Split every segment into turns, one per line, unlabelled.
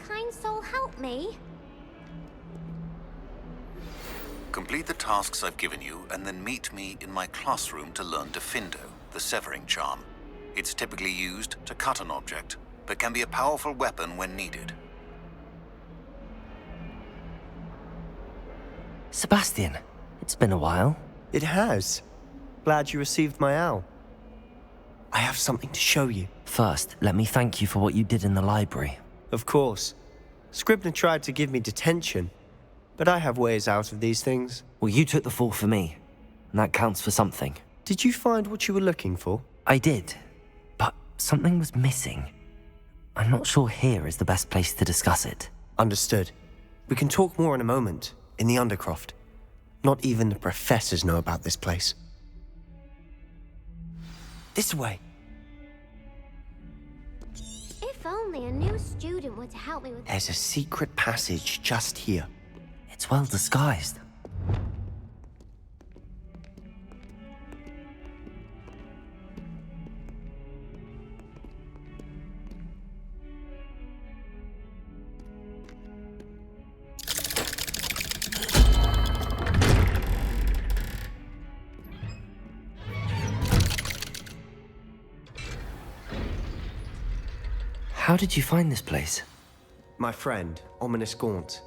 kind soul help me?
Complete the tasks I've given you, and then meet me in my classroom to learn Diffindo, the severing charm. It's typically used to cut an object, but can be a powerful weapon when needed.
Sebastian, it's been a while.
It has. Glad you received my owl. I have something to show you.
First, let me thank you for what you did in the library.
Of course. Scribner tried to give me detention, but I have ways out of these things.
Well, you took the fall for me, and that counts for something.
Did you find what you were looking for?
I did, but something was missing. I'm not sure here is the best place to discuss it.
Understood. We can talk more in a moment, in the undercroft. Not even the professors know about this place. This way.
If only a new student were to help me with...
There's a secret passage just here.
It's well disguised. How did you find this place?
My friend, Ominis Gaunt.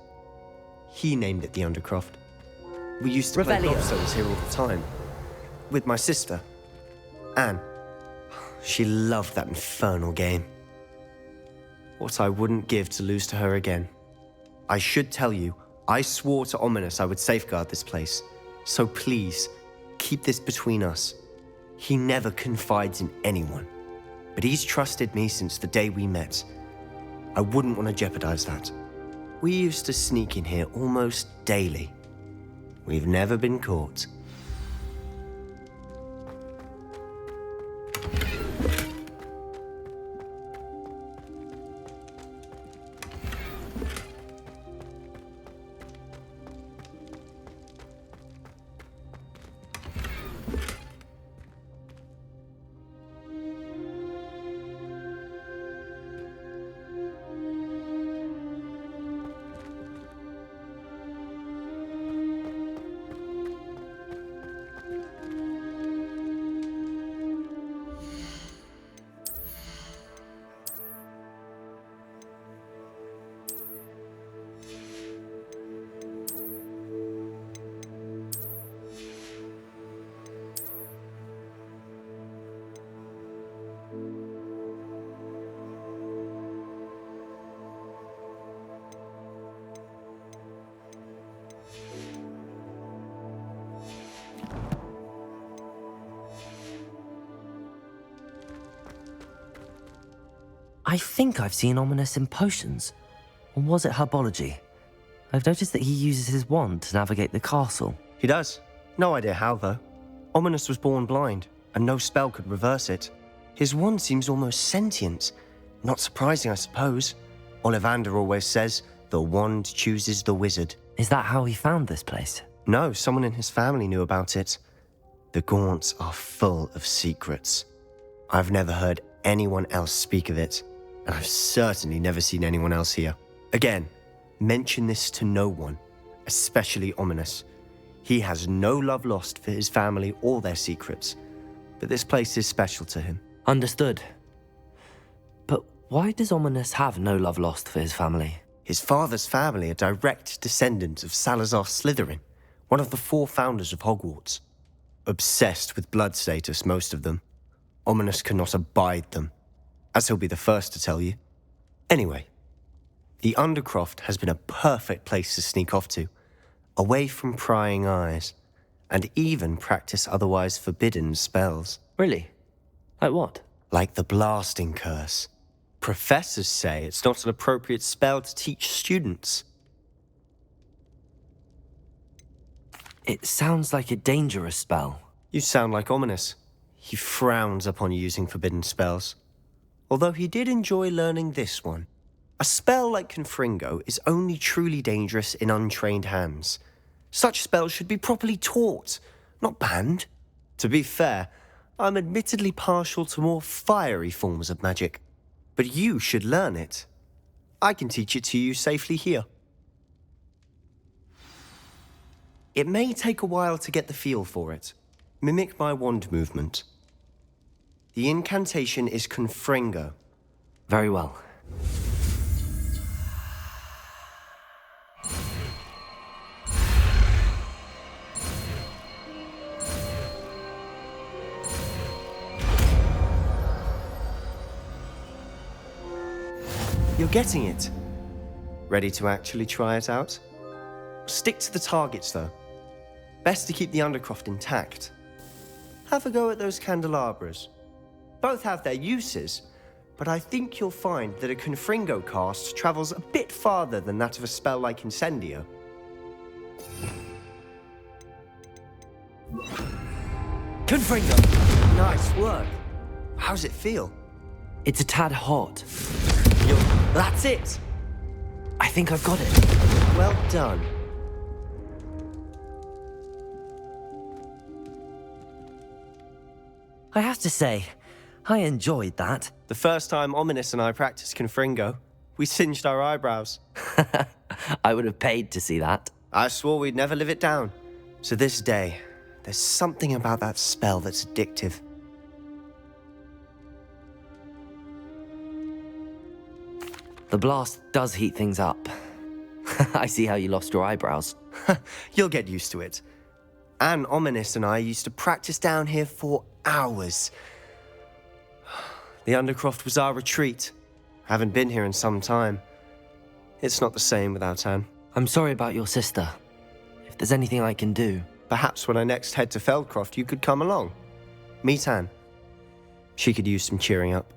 He named it the Undercroft. We used to play gobstones here all the time. With my sister, Anne. She loved that infernal game. What I wouldn't give to lose to her again. I should tell you, I swore to Ominis I would safeguard this place. So please, keep this between us. He never confides in anyone. But he's trusted me since the day we met. I wouldn't want to jeopardize that. We used to sneak in here almost daily. We've never been caught.
I think I've seen Ominis in potions. Or was it herbology? I've noticed that he uses his wand to navigate the castle.
He does. No idea how, though. Ominis was born blind, and no spell could reverse it. His wand seems almost sentient. Not surprising, I suppose. Ollivander always says, the wand chooses the wizard.
Is that how he found this place?
No, someone in his family knew about it. The Gaunts are full of secrets. I've never heard anyone else speak of it, and I've certainly never seen anyone else here. Again, mention this to no one, especially Ominis. He has no love lost for his family or their secrets, but this place is special to him.
Understood. But why does Ominis have no love lost for his family?
His father's family are direct descendants of Salazar Slytherin, one of the 4 founders of Hogwarts. Obsessed with blood status, most of them. Ominis cannot abide them, as he'll be the first to tell you. Anyway, the Undercroft has been a perfect place to sneak off to, away from prying eyes, and even practice otherwise forbidden spells.
Really? Like what?
Like the blasting curse. Professors say it's not an appropriate spell to teach students.
It sounds like a dangerous spell.
You sound like Ominis. He frowns upon using forbidden spells. Although he did enjoy learning this one. A spell like Confringo is only truly dangerous in untrained hands. Such spells should be properly taught, not banned. To be fair, I'm admittedly partial to more fiery forms of magic. But you should learn it. I can teach it to you safely here. It may take a while to get the feel for it. Mimic my wand movement. The incantation is Confringo.
Very well.
You're getting it. Ready to actually try it out? Stick to the targets, though. Best to keep the undercroft intact. Have a go at those candelabras. Both have their uses, but I think you'll find that a Confringo cast travels a bit farther than that of a spell like Incendio.
Confringo!
Nice work. How's it feel?
It's a tad hot.
That's it!
I think I've got it.
Well done.
I have to say, I enjoyed that.
The first time Ominis and I practiced Confringo, we singed our eyebrows.
I would have paid to see that.
I swore we'd never live it down. To this day, there's something about that spell that's addictive.
The blast does heat things up. I see how you lost your eyebrows.
You'll get used to it. Anne, Ominis and I used to practice down here for hours. The Undercroft was our retreat. Haven't been here in some time. It's not the same without Anne.
I'm sorry about your sister. If there's anything I can do...
Perhaps when I next head to Feldcroft, you could come along. Meet Anne. She could use some cheering up.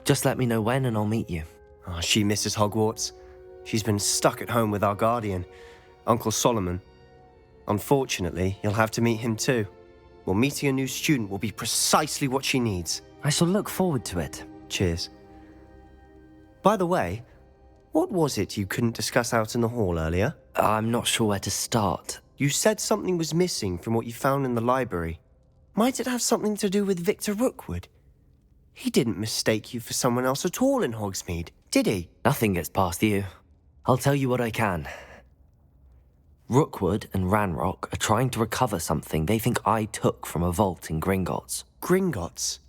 Just let me know when and I'll meet you.
Oh, she misses Hogwarts. She's been stuck at home with our guardian, Uncle Solomon. Unfortunately, you'll have to meet him too. Well, meeting a new student will be precisely what she needs.
I shall look forward to it.
Cheers. By the way, what was it you couldn't discuss out in the hall earlier?
I'm not sure where to start.
You said something was missing from what you found in the library. Might it have something to do with Victor Rookwood? He didn't mistake you for someone else at all in Hogsmeade, did he?
Nothing gets past you. I'll tell you what I can. Rookwood and Ranrock are trying to recover something they think I took from a vault in Gringotts.
Gringotts?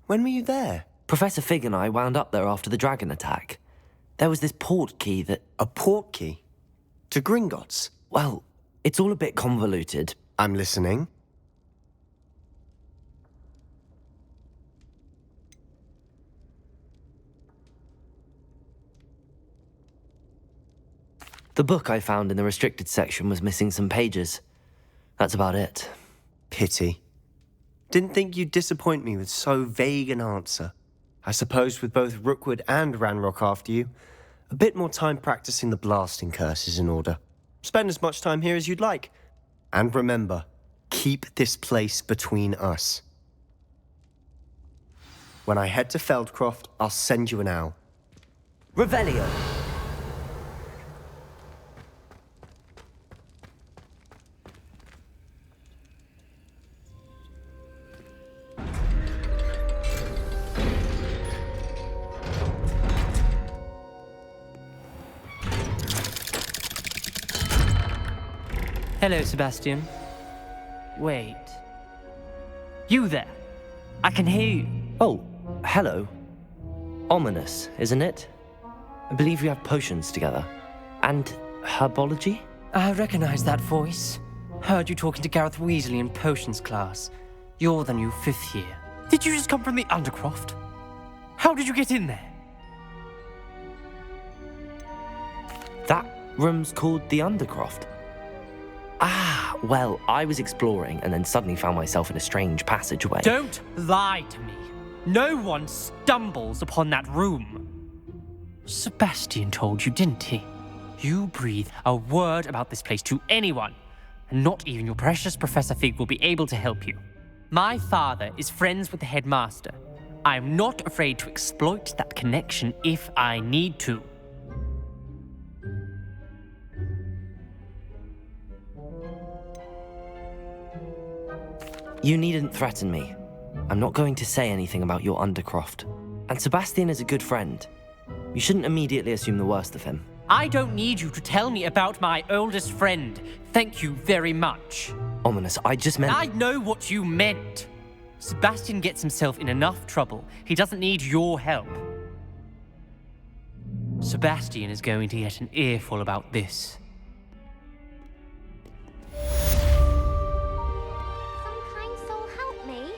When were you there?
Professor Fig and I wound up there after the dragon attack. There was this port key that...
A port key? To Gringotts?
Well, it's all a bit convoluted.
I'm listening.
The book I found in the restricted section was missing some pages. That's about it.
Pity. Didn't think you'd disappoint me with so vague an answer. I suppose with both Rookwood and Ranrock after you, a bit more time practicing the blasting curse is in order. Spend as much time here as you'd like. And remember, keep this place between us. When I head to Feldcroft, I'll send you an owl.
Revelio!
Hello, Sebastian. Wait. You there? I can hear you.
Oh, hello. Ominis, isn't it? I believe we have potions together. And herbology?
I recognize that voice. Heard you talking to Gareth Weasley in potions class. You're the new 5th year. Did you just come from the Undercroft? How did you get in there?
That room's called the Undercroft. Ah, well, I was exploring and then suddenly found myself in a strange passageway.
Don't lie to me. No one stumbles upon that room. Sebastian told you, didn't he? You breathe a word about this place to anyone, and not even your precious Professor Fig will be able to help you. My father is friends with the headmaster. I am not afraid to exploit that connection if I need to.
You needn't threaten me. I'm not going to say anything about your undercroft. And Sebastian is a good friend. You shouldn't immediately assume the worst of him.
I don't need you to tell me about my oldest friend. Thank you very much.
Ominis, I just meant...
I know what you meant. Sebastian gets himself in enough trouble. He doesn't need your help. Sebastian is going to get an earful about this.
Some kind soul help me.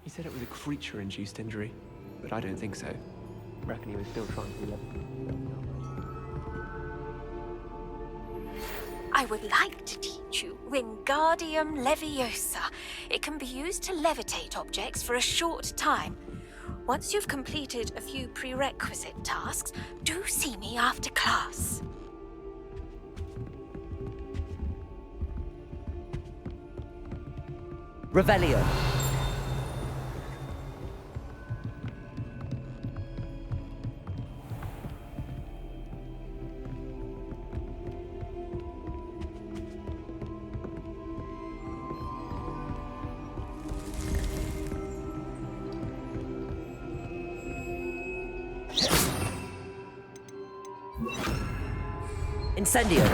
He said it was a creature-induced injury, but I don't think so. Reckon he was still trying to
I would like to teach you Wingardium Leviosa. It can be used to levitate objects for a short time. Once you've completed a few prerequisite tasks, do see me after class.
Revelio. Incendio.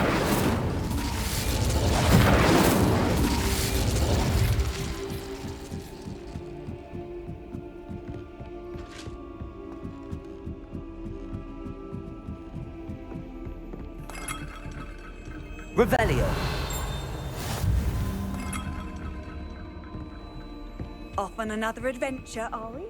Revelio.
Off on another adventure, are we?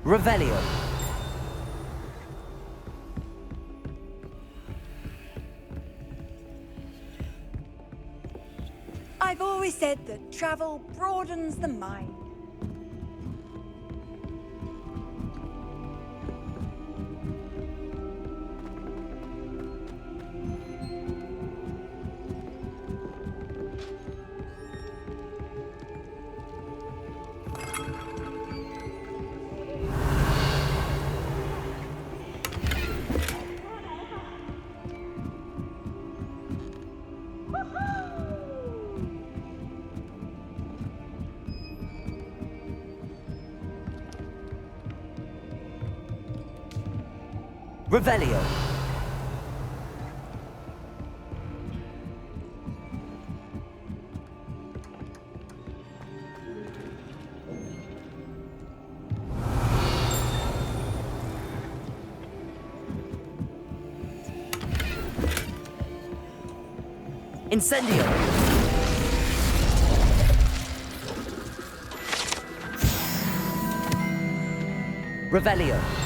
Revelio.
I've always said that travel broadens the mind.
Revelio. Incendio! Revelio.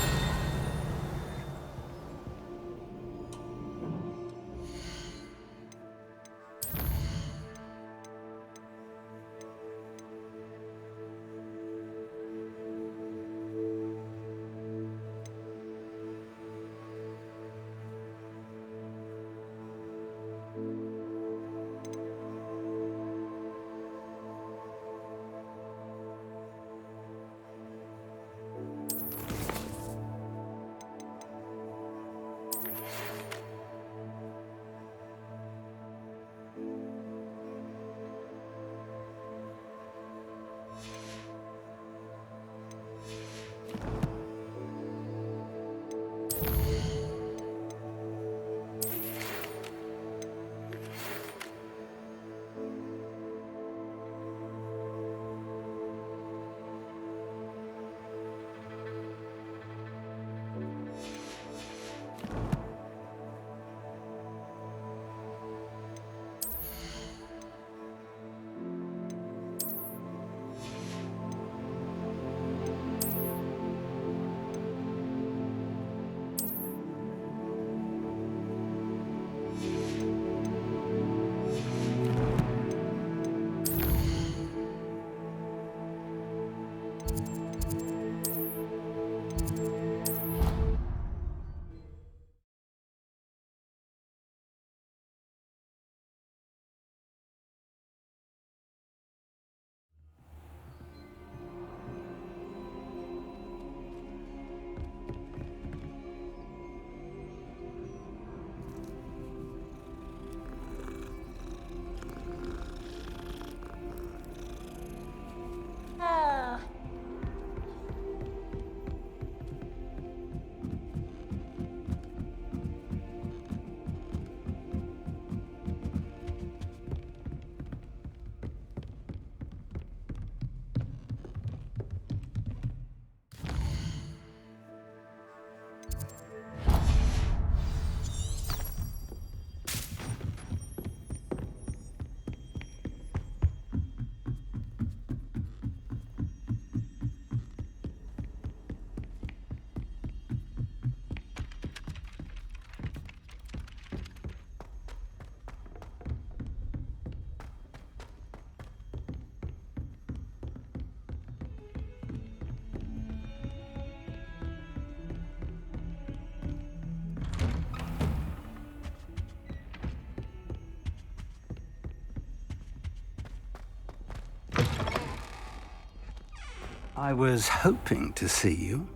I was hoping to see you.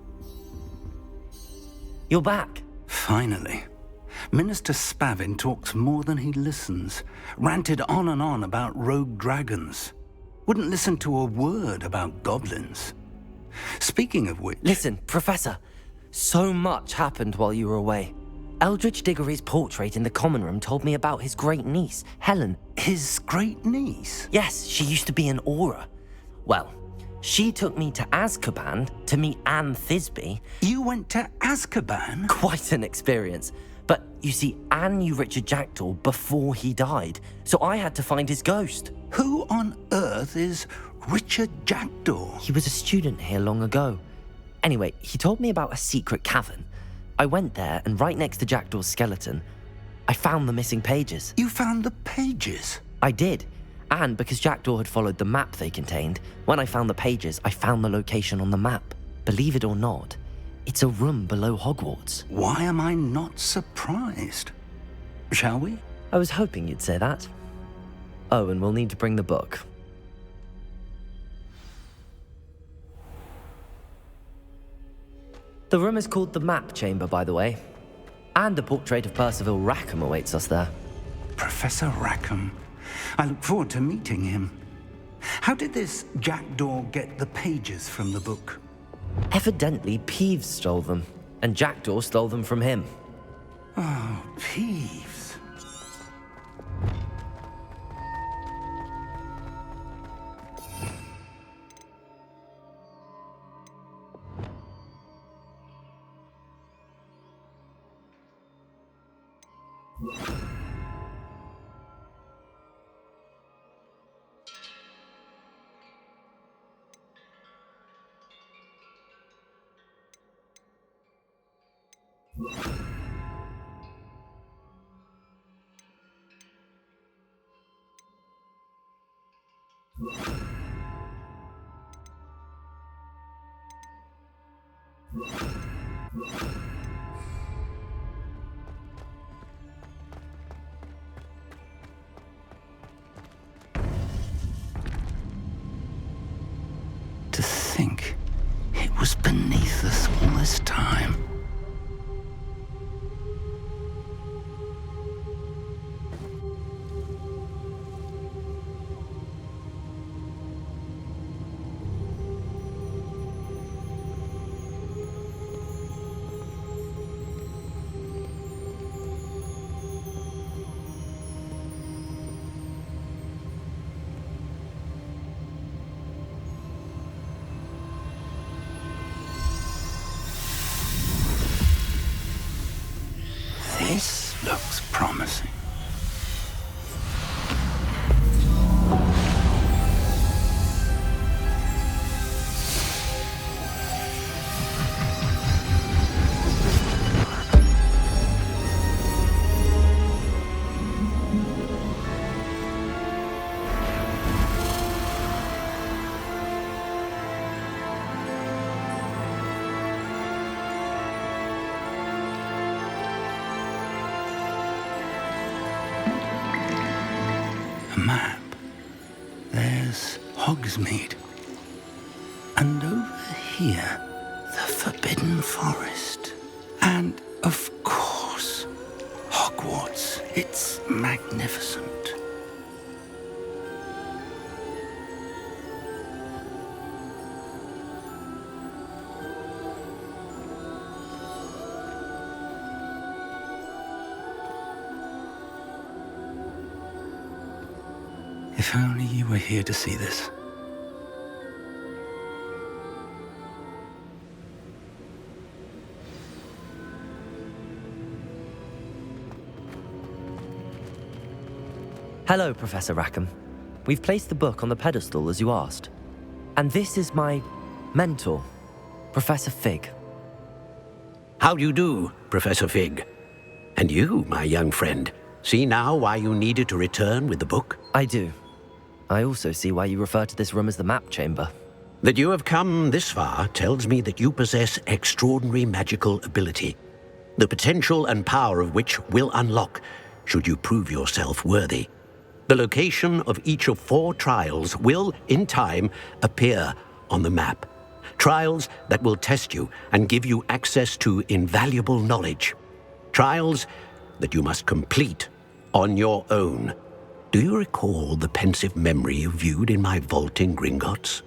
You're back.
Finally. Minister Spavin talks more than he listens. Ranted on and on about rogue dragons. Wouldn't listen to a word about goblins. Speaking of which...
Listen, Professor. So much happened while you were away. Eldridge Diggory's portrait in the common room told me about his great niece, Helen.
His great niece?
Yes, she used to be an Auror. Well, she took me to Azkaban to meet Anne Thisbe.
You went to Azkaban?
Quite an experience. But you see, Anne knew Richard Jackdaw before he died, so I had to find his ghost.
Who on earth is Richard Jackdaw?
He was a student here long ago. Anyway, he told me about a secret cavern. I went there, and right next to Jackdaw's skeleton, I found the missing pages.
You found the pages?
I did. And because Jackdaw had followed the map they contained, when I found the pages, I found the location on the map. Believe it or not, it's a room below Hogwarts.
Why am I not surprised? Shall we?
I was hoping you'd say that. Oh, and we'll need to bring the book. The room is called the Map Chamber, by the way. And a portrait of Percival Rackham awaits us there.
Professor Rackham. I look forward to meeting him. How did this Jackdaw get the pages from the book?
Evidently, Peeves stole them, and Jackdaw stole them from him.
Oh, Peeves. To think it was beneath us all this time. This looks promising. Map. There's Hogsmeade. And over here, the Forbidden Forest. And, of course, Hogwarts. It's magnificent. If only you were here to see this.
Hello, Professor Rackham. We've placed the book on the pedestal as you asked. And this is my mentor, Professor Fig.
How do you do, Professor Fig? And you, my young friend, see now why you needed to return with the book?
I do. I also see why you refer to this room as the map chamber.
That you have come this far tells me that you possess extraordinary magical ability, the potential and power of which will unlock should you prove yourself worthy. The location of each of 4 trials will, in time, appear on the map. Trials that will test you and give you access to invaluable knowledge. Trials that you must complete on your own. Do you recall the pensive memory you viewed in my vault in Gringotts?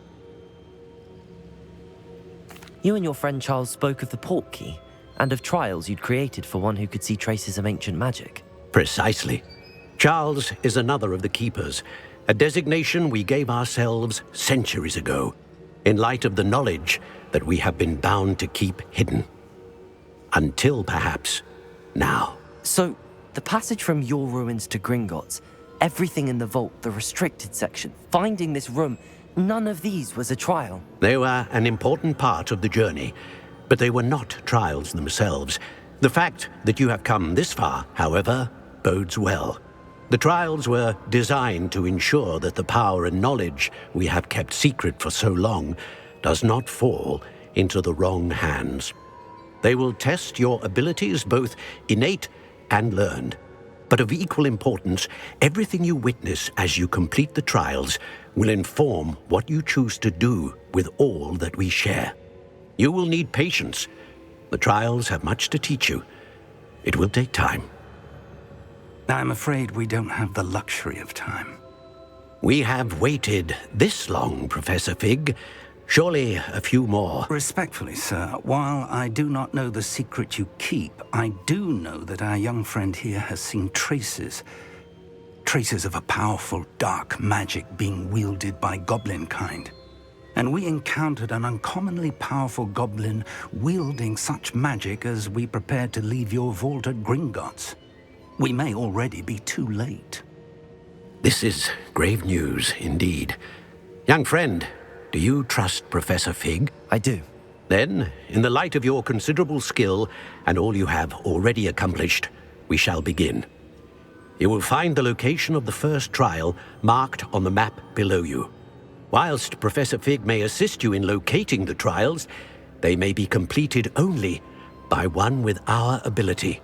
You and your friend Charles spoke of the portkey and of trials you'd created for one who could see traces of ancient magic.
Precisely. Charles is another of the Keepers, a designation we gave ourselves centuries ago, in light of the knowledge that we have been bound to keep hidden. Until, perhaps, now.
So, the passage from your ruins to Gringotts, everything in the vault, the restricted section, finding this room, none of these was a trial.
They were an important part of the journey, but they were not trials themselves. The fact that you have come this far, however, bodes well. The trials were designed to ensure that the power and knowledge we have kept secret for so long does not fall into the wrong hands. They will test your abilities, both innate and learned. But of equal importance, everything you witness as you complete the trials will inform what you choose to do with all that we share. You will need patience. The trials have much to teach you. It will take time.
I'm afraid we don't have the luxury of time.
We have waited this long, Professor Fig. Surely a few more.
Respectfully, sir, while I do not know the secret you keep, I do know that our young friend here has seen traces of a powerful dark magic being wielded by goblin kind. And we encountered an uncommonly powerful goblin wielding such magic as we prepared to leave your vault at Gringotts. We may already be too late.
This is grave news indeed. Young friend, do you trust Professor Fig?
I do.
Then, in the light of your considerable skill and all you have already accomplished, we shall begin. You will find the location of the first trial marked on the map below you. Whilst Professor Fig may assist you in locating the trials, they may be completed only by one with our ability.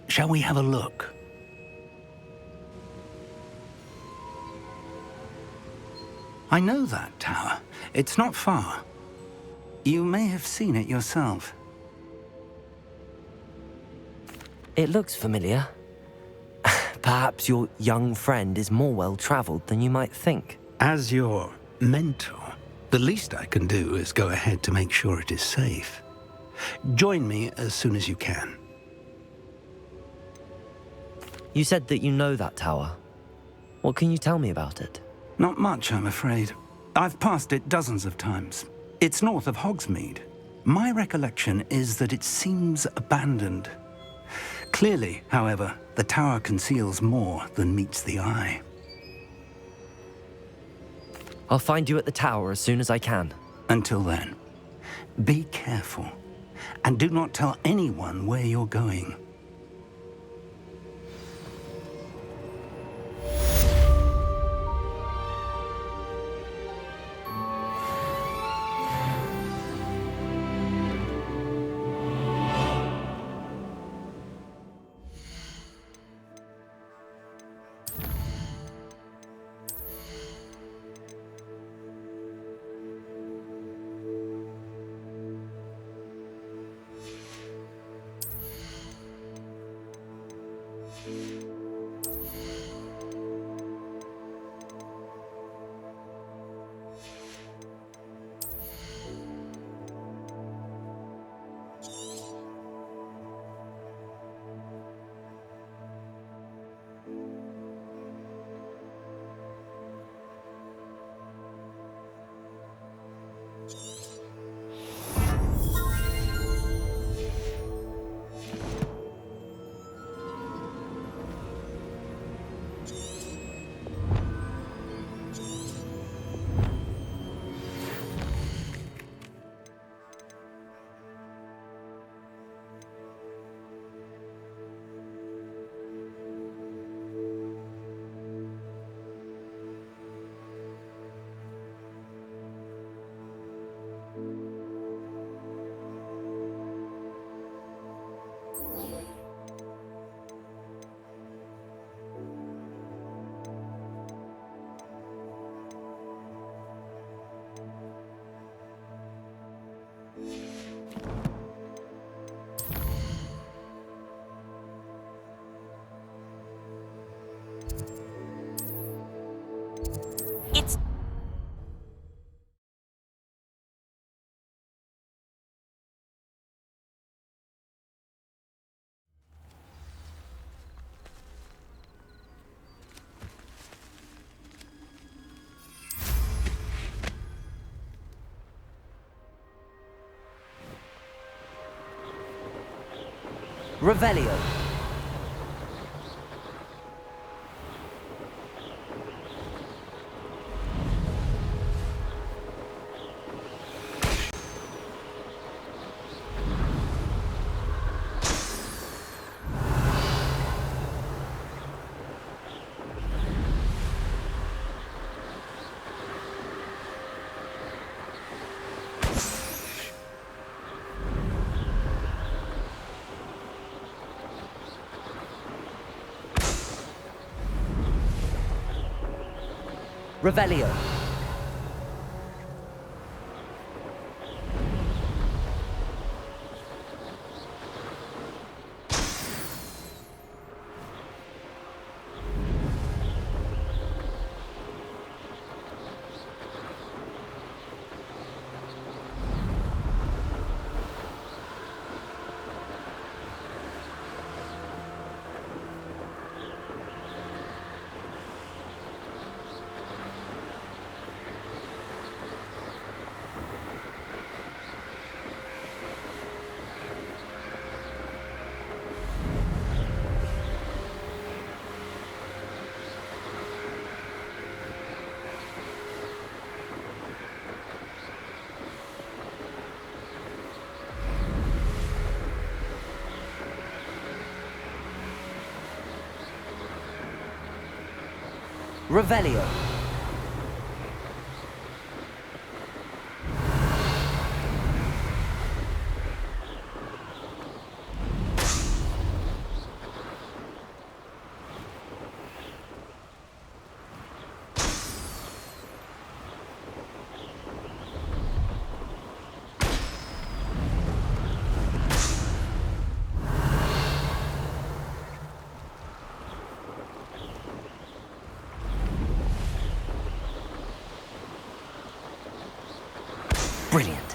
Shall we have a look? I know that tower. It's not far. You may have seen it yourself.
It looks familiar. Perhaps your young friend is more well-traveled than you might think.
As your mentor, the least I can do is go ahead to make sure it is safe. Join me as soon as you can.
You said that you know that tower. What can you tell me about it?
Not much, I'm afraid. I've passed it dozens of times. It's north of Hogsmeade. My recollection is that it seems abandoned. Clearly, however, the tower conceals more than meets the eye.
I'll find you at the tower as soon as I can.
Until then, be careful, and do not tell anyone where you're going.
It's...
Revelio. Revelio. Revelio. Brilliant.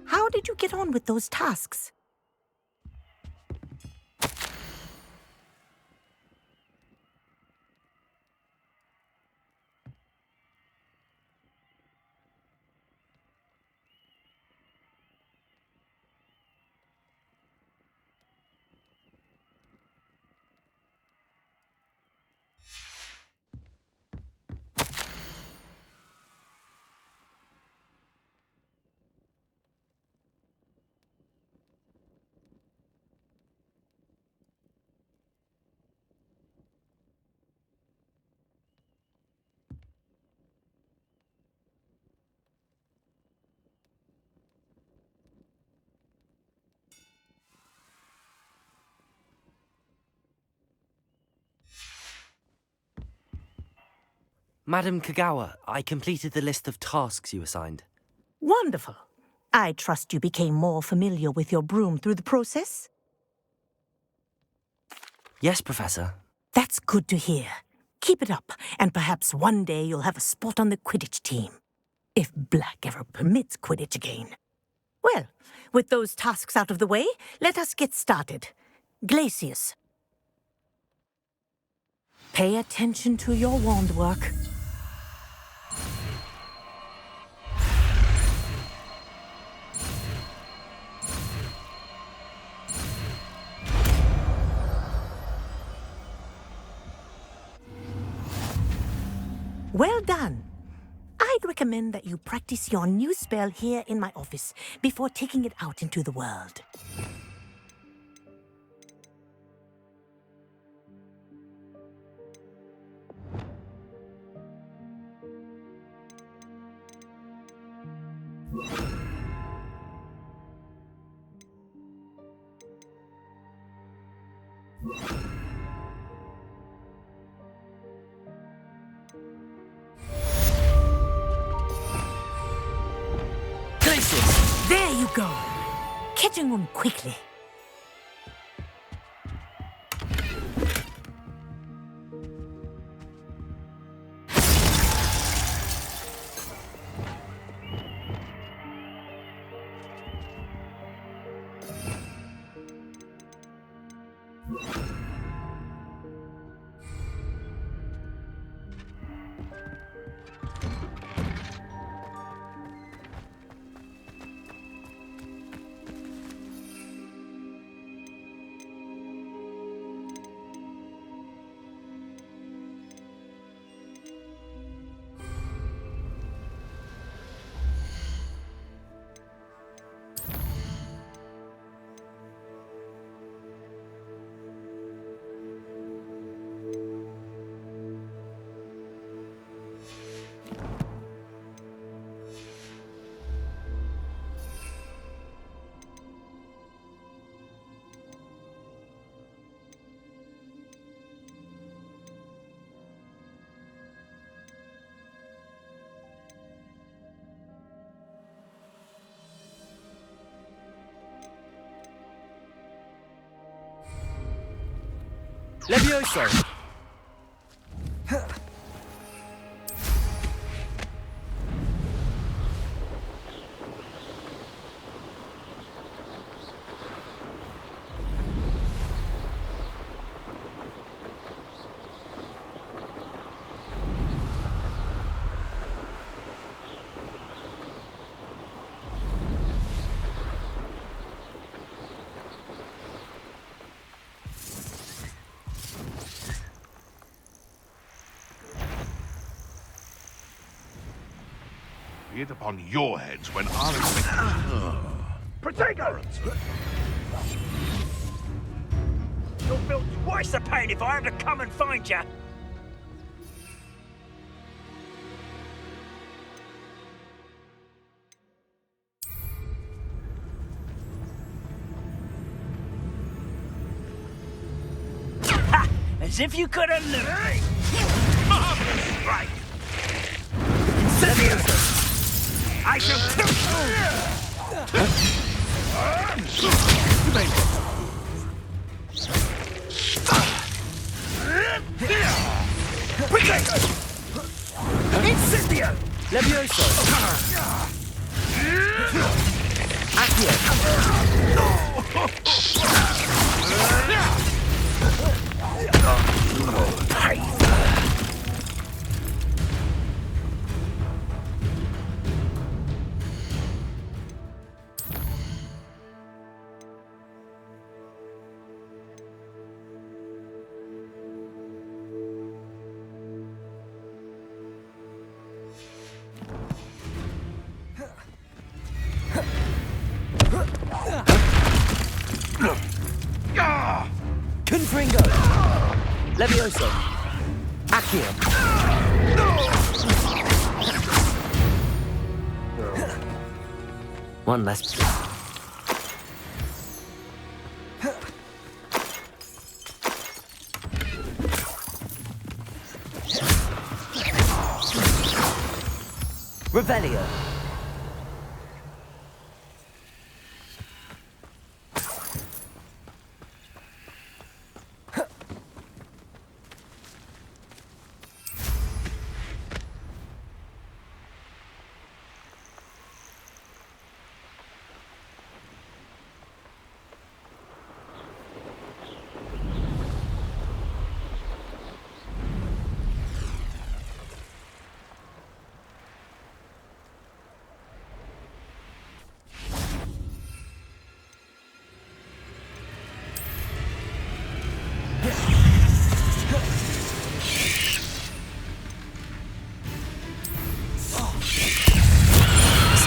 How did you get on with those tasks?
Madam Kogawa, I completed the list of tasks you assigned.
Wonderful. I trust you became more familiar with your broom through the process?
Yes, Professor.
That's good to hear. Keep it up, and perhaps one day you'll have a spot on the Quidditch team. If Black ever permits Quidditch again. Well, with those tasks out of the way, let us get started. Glacius. Pay attention to your wand work. Well done. I'd recommend that you practice your new spell here in my office before taking it out into the world. There you go. Catching them quickly.
Leviosa!
Be it upon your heads when our
Protego! You'll feel twice the pain if I have to come and find you. Ha! As if you could have lived. Marvelous strike! Incendious! I shall kill you! Incendio!
Leviosa! Accio! Confringo! Leviosa! Accio! One less. Revelio!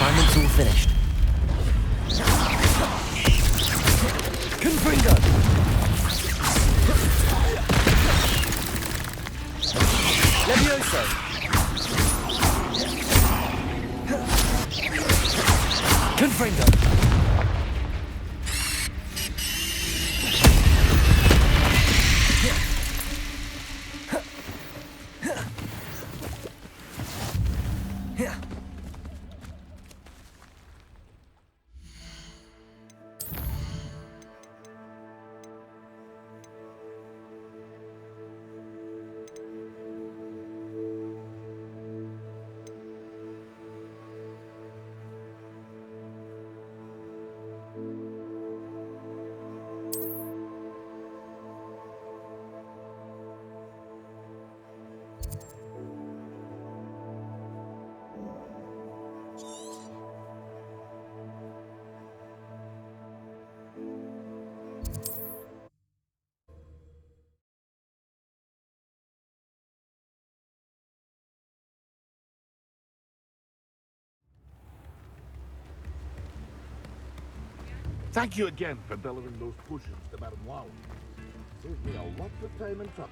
Assignment's all finished. Confringo! Leviosa! Confringo!
Thank you again for delivering those potions to Madame Wow. Saved me a lot of time and trouble.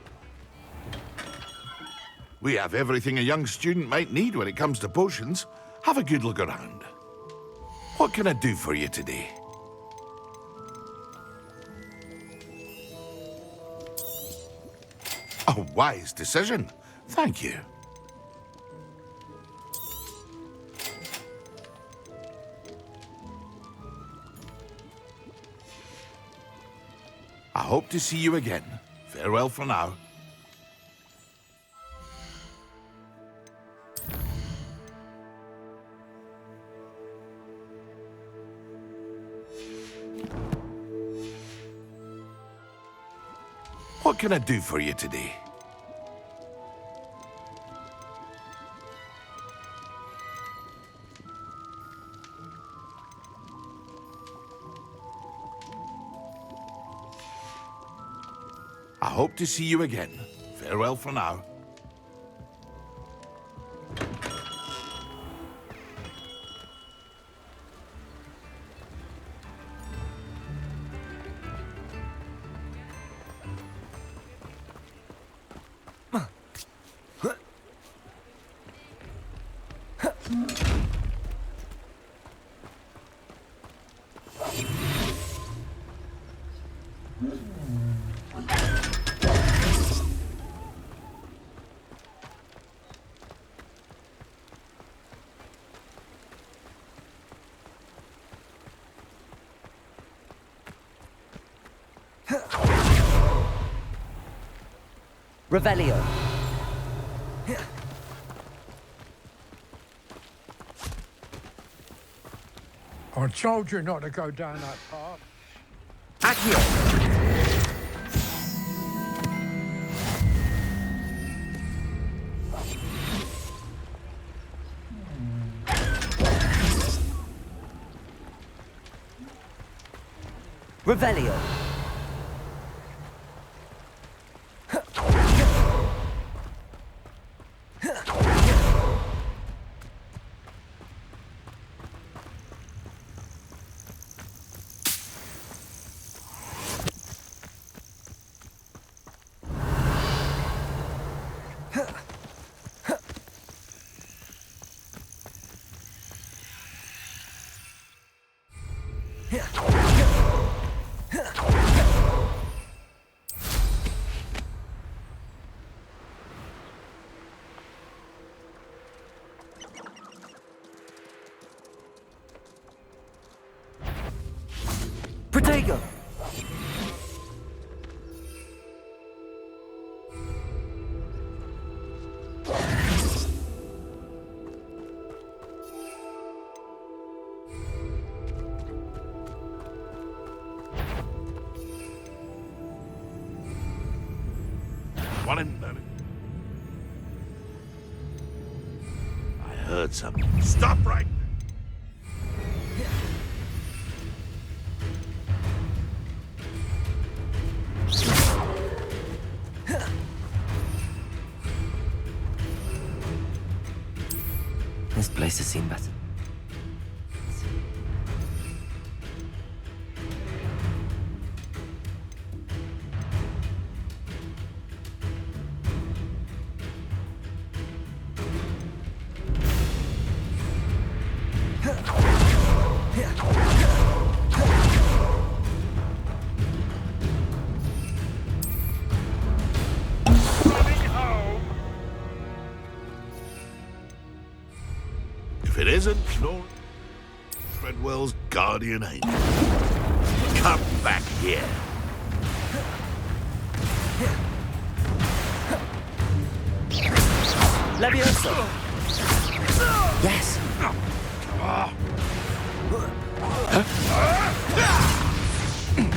We have everything a young student might need when it comes to potions. Have a good look around. What can I do for you today? A wise decision. Thank you. I hope to see you again Farewell for now. What can I do for you today? I hope to see you again. Farewell for now.
Revelio.
I told you not to go down that path.
Accio. Revelio. Protego!
One in there. I heard something. Stop right there.
This place has seen better.
If it isn't, no. Treadwell's guardian angel. Come back here.
Leviosa! Yes!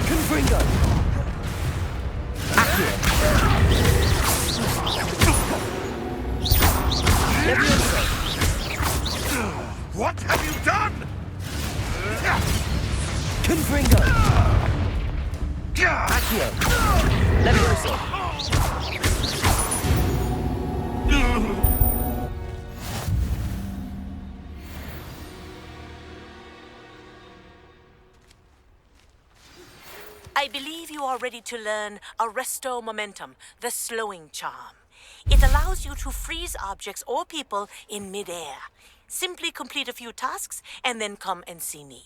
Confringo! Accurate! Leviosa!
What have you done?
Confringo! Accio! Leviosa!
I believe you are ready to learn Arresto Momentum, the slowing charm. It allows you to freeze objects or people in midair. Simply complete a few tasks and then come and see me.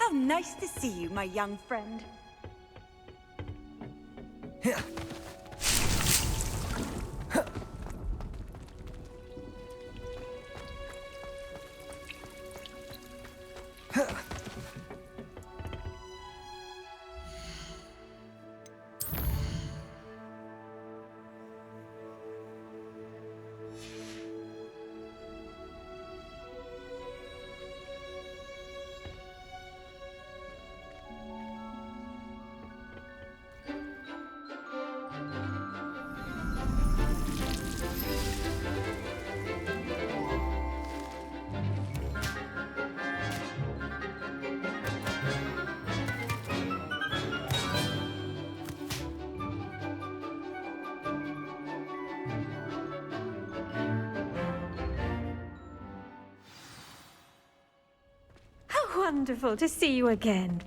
How nice to see you, my young friend.
Wonderful to see you again.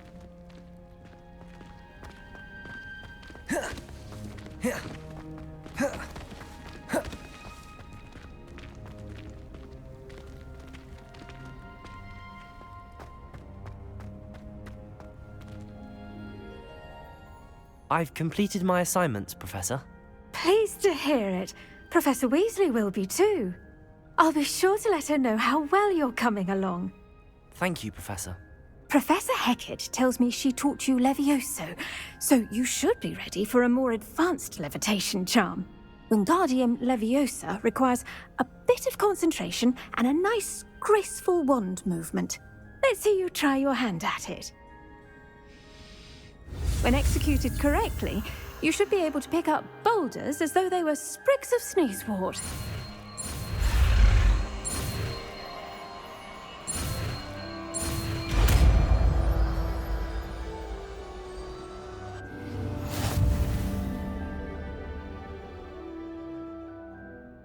I've completed my assignments, Professor.
Pleased to hear it. Professor Weasley will be too. I'll be sure to let her know how well you're coming along.
Thank you, Professor.
Professor Hecat tells me she taught you Levioso, so you should be ready for a more advanced levitation charm. Wingardium Leviosa requires a bit of concentration and a nice, graceful wand movement. Let's see you try your hand at it. When executed correctly, you should be able to pick up boulders as though they were sprigs of sneezewort.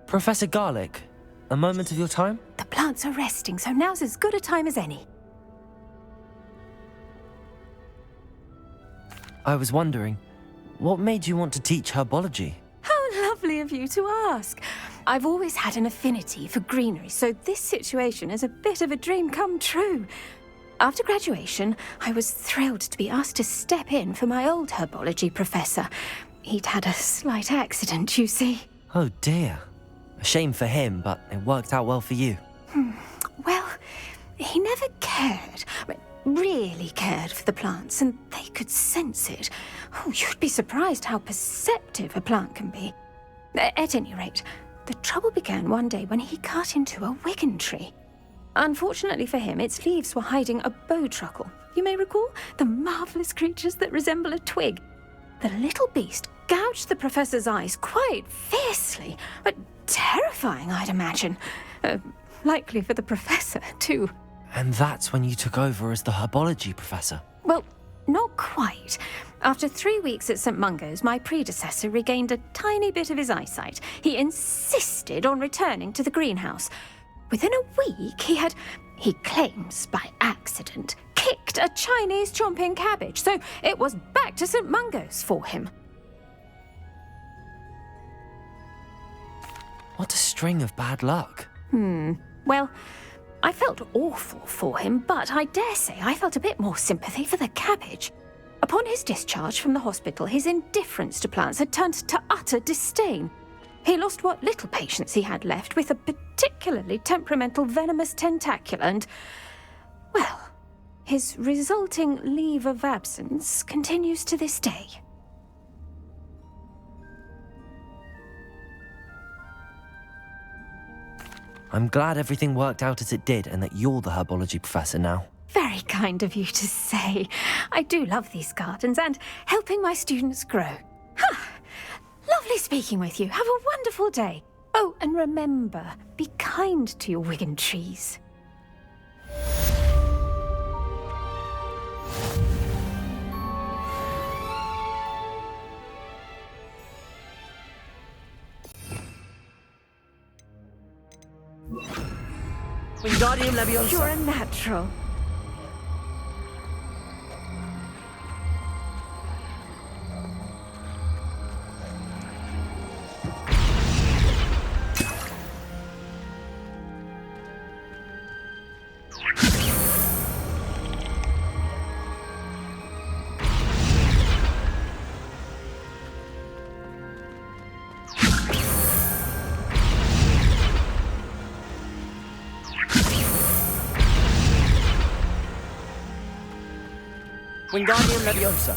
Professor Garlick, a moment of your time?
The plants are resting, so now's as good a time as any.
I was wondering, what made you want to teach herbology?
How lovely of you to ask. I've always had an affinity for greenery, so this situation is a bit of a dream come true. After graduation, I was thrilled to be asked to step in for my old herbology professor. He'd had a slight accident, you see.
Oh dear. A shame for him, but it worked out well for you.
Well, he never cared, really cared for the plants, and they could sense it. Oh, you'd be surprised how perceptive a plant can be. At any rate, the trouble began one day when he cut into a wigan tree. Unfortunately for him, its leaves were hiding a bowtruckle. You may recall the marvellous creatures that resemble a twig. The little beast gouged the professor's eyes quite fiercely, but terrifying, I'd imagine. Likely for the professor, too.
And that's when you took over as the herbology professor?
Well, not quite. After 3 weeks at St. Mungo's, my predecessor regained a tiny bit of his eyesight. He insisted on returning to the greenhouse. Within a week, he claims by accident, kicked a Chinese chomping cabbage, so it was back to St. Mungo's for him.
What a string of bad luck.
Well, I felt awful for him, but I dare say I felt a bit more sympathy for the cabbage. Upon his discharge from the hospital, his indifference to plants had turned to utter disdain. He lost what little patience he had left with a particularly temperamental venomous tentacula and, well, his resulting leave of absence continues to this day.
I'm glad everything worked out as it did and that you're the herbology professor now.
Very kind of you to say. I do love these gardens and helping my students grow. Lovely speaking with you. Have a wonderful day. Oh, and remember, be kind to your wigan trees.
Wingardium Leviosa.
You're a natural.
Wingardium Leviosa.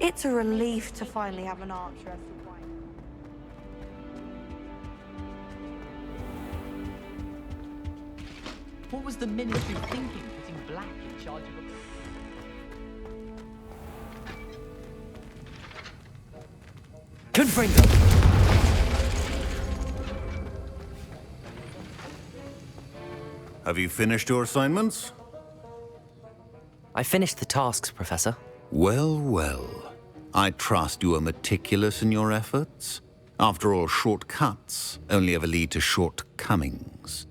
It's a relief to finally have an archer as to why.
What was the Ministry thinking, putting Black in charge of a...
Confringo!
Have you finished your assignments?
I finished the tasks, Professor.
Well, well. I trust you are meticulous in your efforts. After all, shortcuts only ever lead to shortcomings.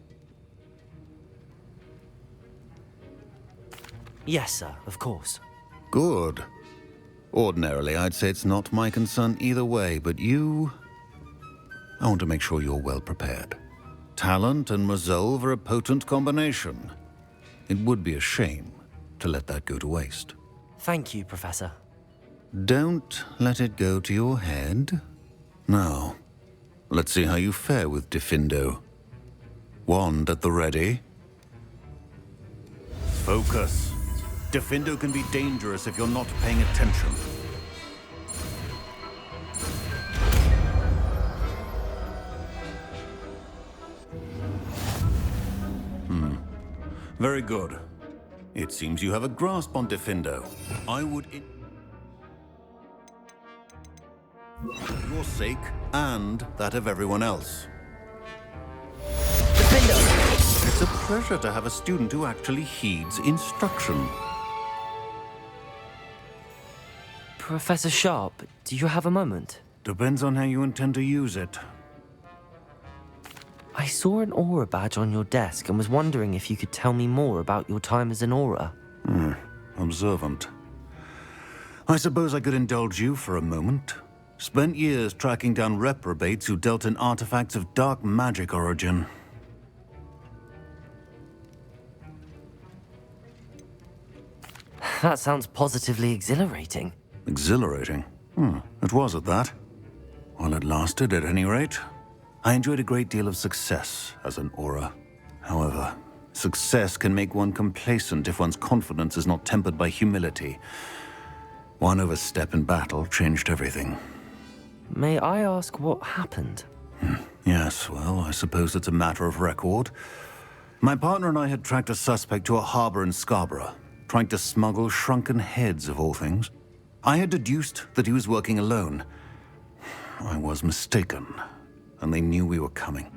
Yes, sir, of course.
Good. Ordinarily, I'd say it's not my concern either way, but you... I want to make sure you're well prepared. Talent and resolve are a potent combination. It would be a shame to let that go to waste.
Thank you, Professor.
Don't let it go to your head. Now, let's see how you fare with Diffindo. Wand at the ready. Focus. Diffindo can be dangerous if you're not paying attention. Very good. It seems you have a grasp on Diffindo. I would... For your sake, and that of everyone else.
Diffindo!
It's a pleasure to have a student who actually heeds instruction.
Professor Sharp, do you have a moment?
Depends on how you intend to use it.
I saw an aura badge on your desk and was wondering if you could tell me more about your time as an aura.
Observant. I suppose I could indulge you for a moment. Spent years tracking down reprobates who dealt in artifacts of dark magic origin.
That sounds positively exhilarating.
Exhilarating? It was at that. While it lasted, at any rate. I enjoyed a great deal of success as an aura. However, success can make one complacent if one's confidence is not tempered by humility. One overstep in battle changed everything.
May I ask what happened?
Yes, well, I suppose it's a matter of record. My partner and I had tracked a suspect to a harbor in Scarborough, trying to smuggle shrunken heads of all things. I had deduced that he was working alone. I was mistaken, and they knew we were coming.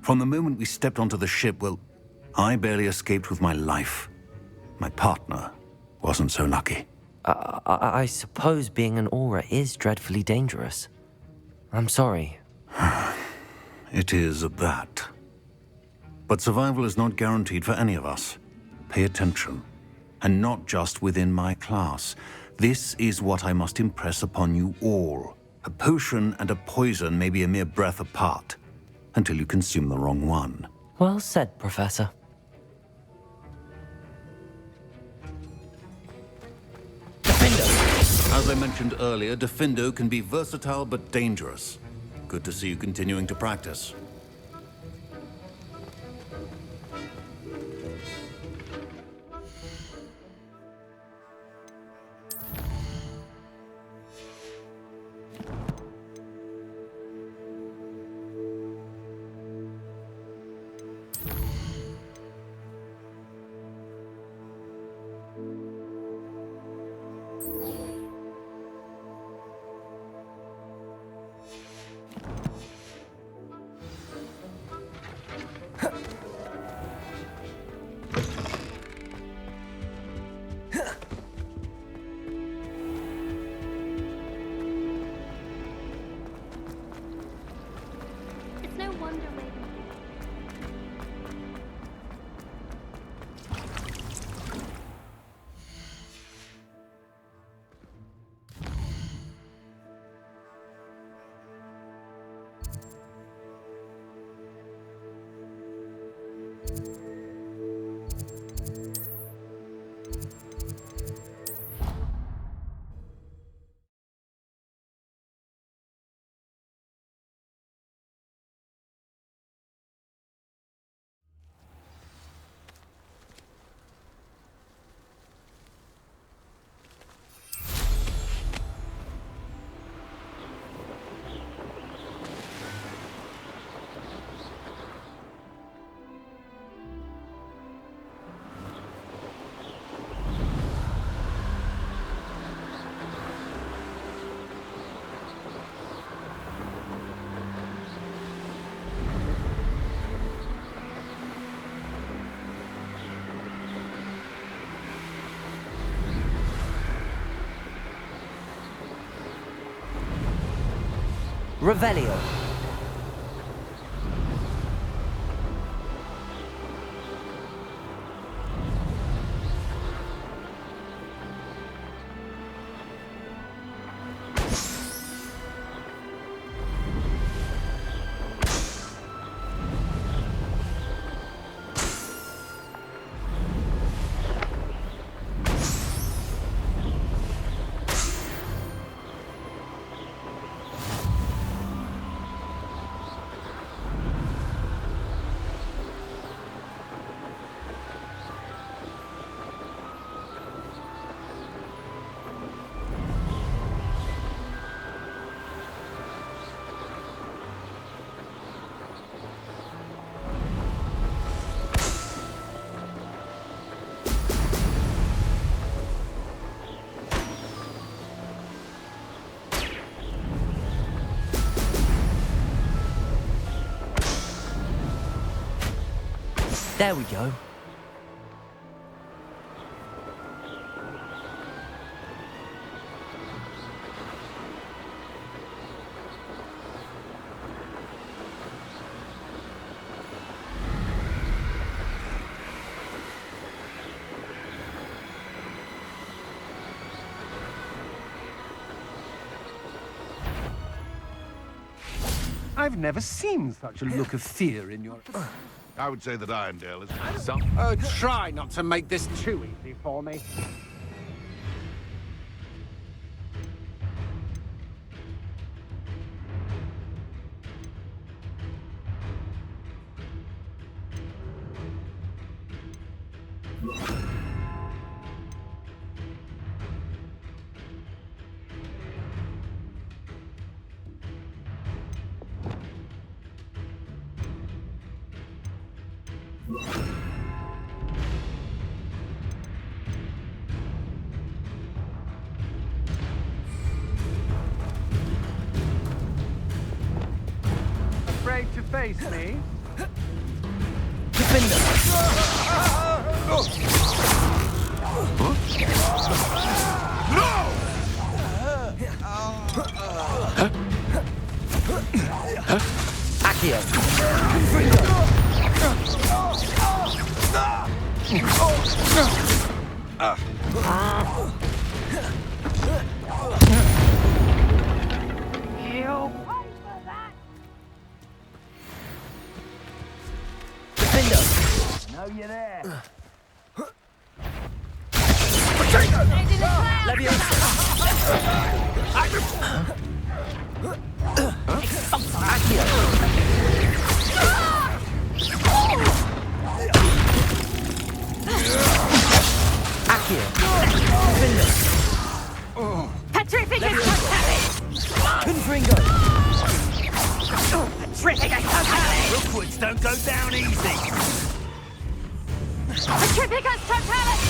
From the moment we stepped onto the ship, well, I barely escaped with my life. My partner wasn't so lucky.
I suppose being an aura is dreadfully dangerous. I'm sorry.
It is at that. But survival is not guaranteed for any of us. Pay attention. and not just within my class. This is what I must impress upon you all. A potion and a poison may be a mere breath apart, until you consume the wrong one.
Well said, Professor.
Diffindo! As I mentioned earlier, Diffindo can be versatile but dangerous. Good to see you continuing to practice.
It's no wonder we...
Revelio. There we go.
I've never seen such a look of fear in your...
I would say that Irondale is...
Oh, try not to make this too easy for me. Afraid to face me?
Diffindo! Accio! Diffindo!
Know you're there. Rookwoods don't go down easy.
Petrificus Totalis!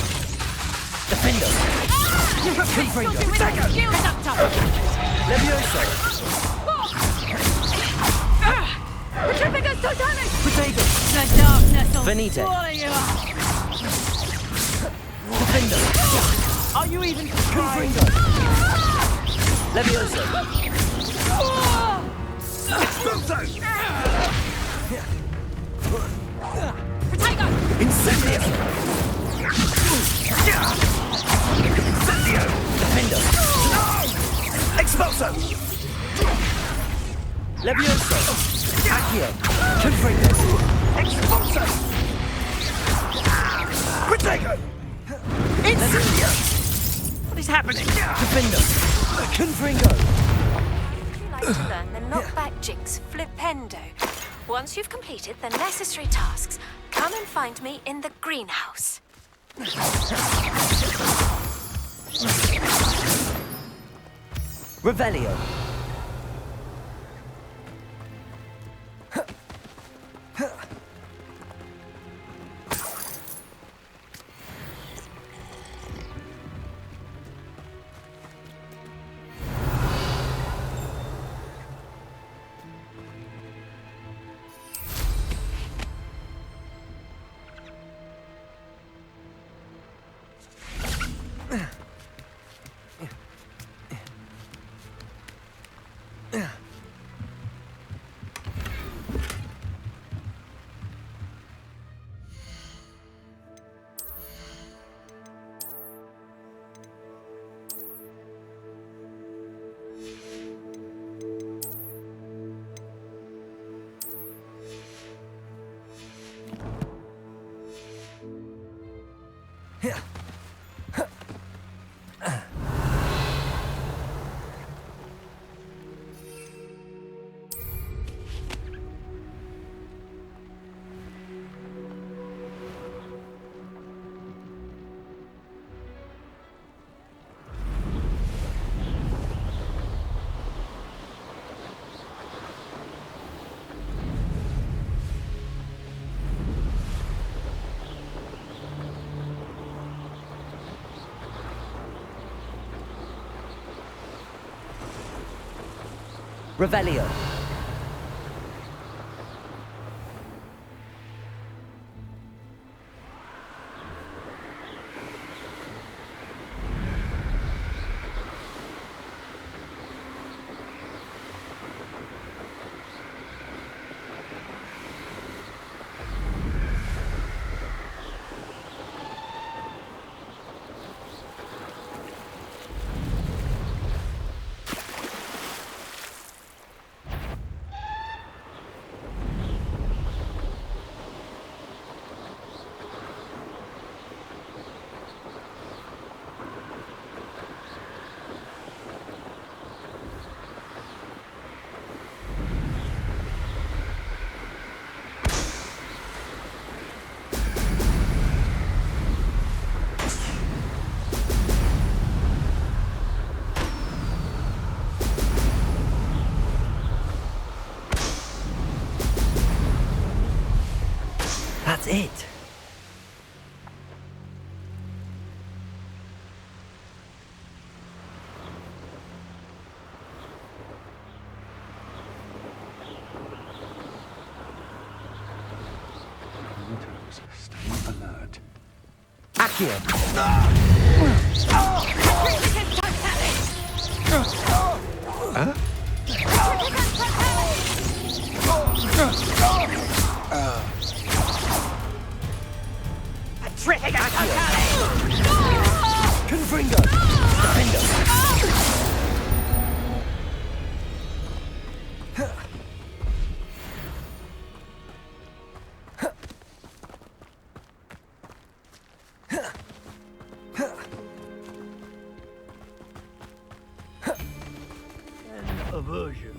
Diffindo! Leviosa!
Petrificus Totalis!
Potato!
The darkness will
Venite!
swallow you up!
Diffindo!
Are you even trying?
Leviosa!
Potato!
Incendio! Incendio! Diffindo! Expulso! Leviosa! Accio! Confringo! Expulso! Potato! Incendio!
What is happening?
Diffindo! Confringo!
Would you like to learn the knockback jinx Flipendo? Once you've completed the necessary tasks, come and find me in the greenhouse.
Revelio. Revelio. That's it.
Stay alert.
Accio.
Huh?
Terrific! version.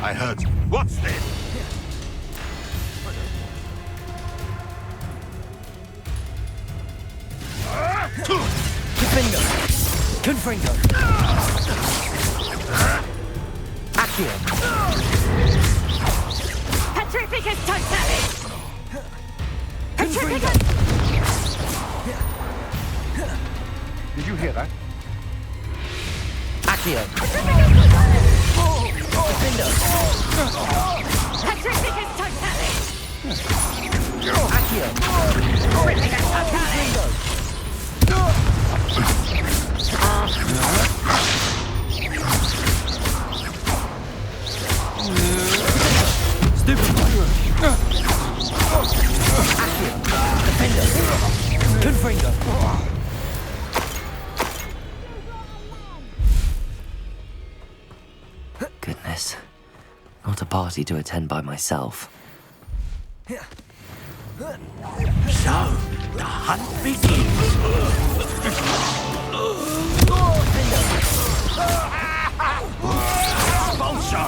I heard. What's this?
Diffindo! Confringo! Accio!
Petrificus totalis!
Confringo!
Did you hear that?
Accio! Diffindo!
Petrificus totalis!
Accio!
Petrificus totalis!
Stupid! Accio! Diffindo! Confringo! Goodness. Not a party to attend by myself.
So, the hunt begins. Bolso!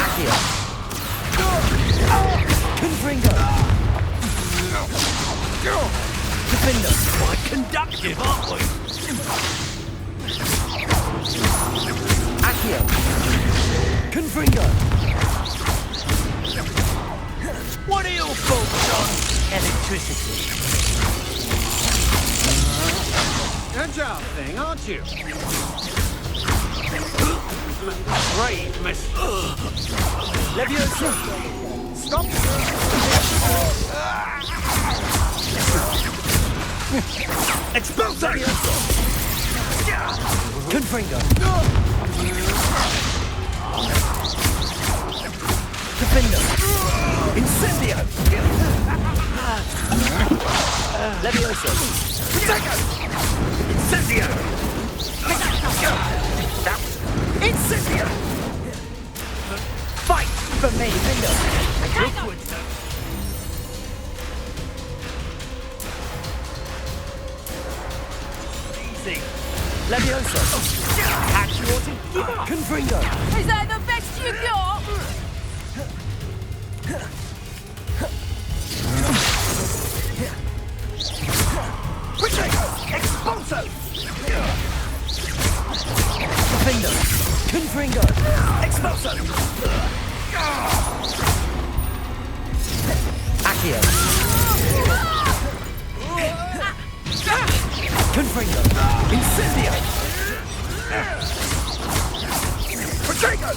Accio! Confringo! Diffindo!
Quite conductive, aren't we?
Accio! Confringo!
What are your thoughts on electricity?
Agile thing, aren't you?
Great, miss.
Leviosa!
Stop!
Expulso!
Confringo! Diffindo! Incendio! Leviosa!
Incendio!
Incendio! Fight for me, Diffindo!
Easy.
Leviosa!
Catch you ought to give up.
Confringo!
Is that the best you got?
Expulso!
Diffindo! Confringo!
Expulso!
Accio! Confringo! Incendio!
Protego!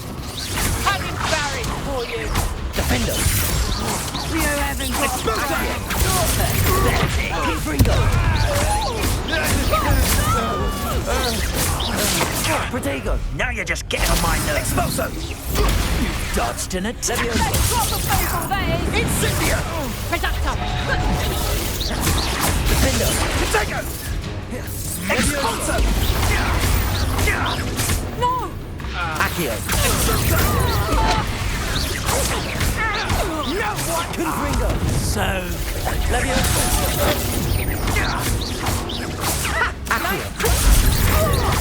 Having Barry for you.
Diffindo!
You haven't got
Expulso!
Confringo! Protego!
Now you're just getting on my nerves. Expulso!
You dodged an attack!
Let's drop the fatal phase.
Incendio!
Reducto.
Diffindo!
Protego! Expulso!
No.
Accio!
No one!
Confringo!
So...
Leviosa! Accio!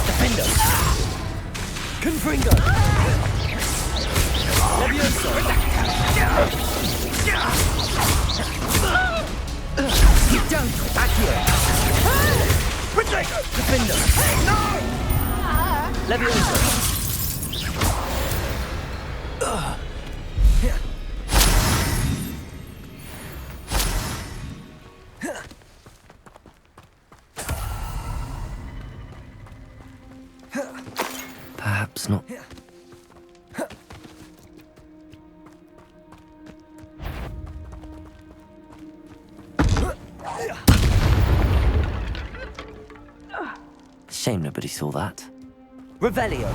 Diffindo! Confringo! Leviosa! You don't! Accio!
Protego!
Diffindo!
No!
Leviosa! Perhaps not. Shame nobody saw that. Revelio!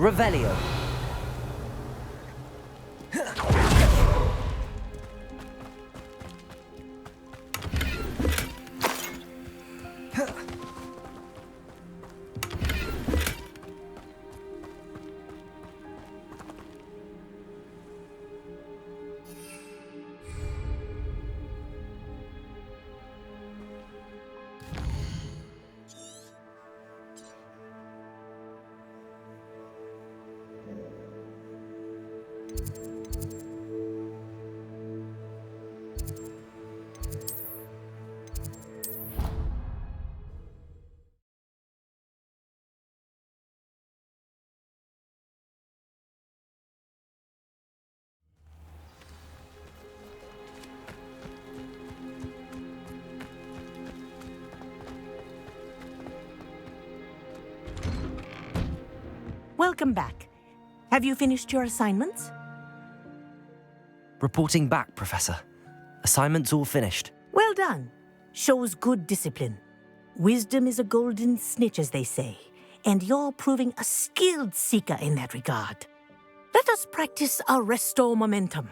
Revelio.
Welcome back. Have you finished your assignments?
Reporting back, Professor. Assignments all finished.
Well done. Shows good discipline. Wisdom is a golden snitch, as they say, and you're proving a skilled seeker in that regard. Let us practice Arresto momentum.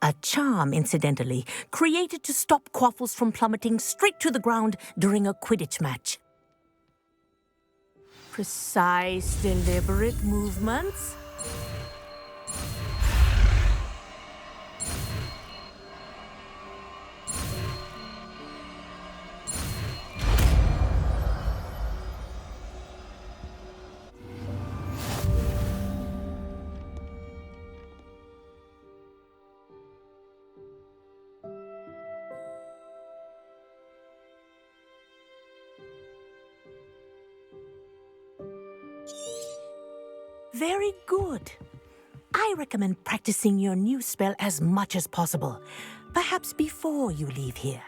A charm, incidentally, created to stop quaffles from plummeting straight to the ground during a Quidditch match. Precise, deliberate movements. Very good. I recommend practicing your new spell as much as possible, perhaps before you leave here.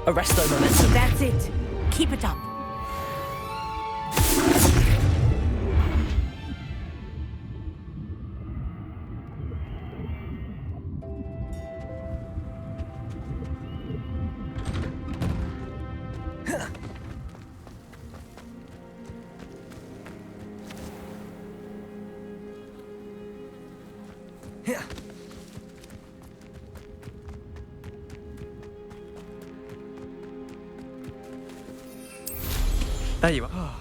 Arresto momentum.
That's it. Keep it up.
There you are.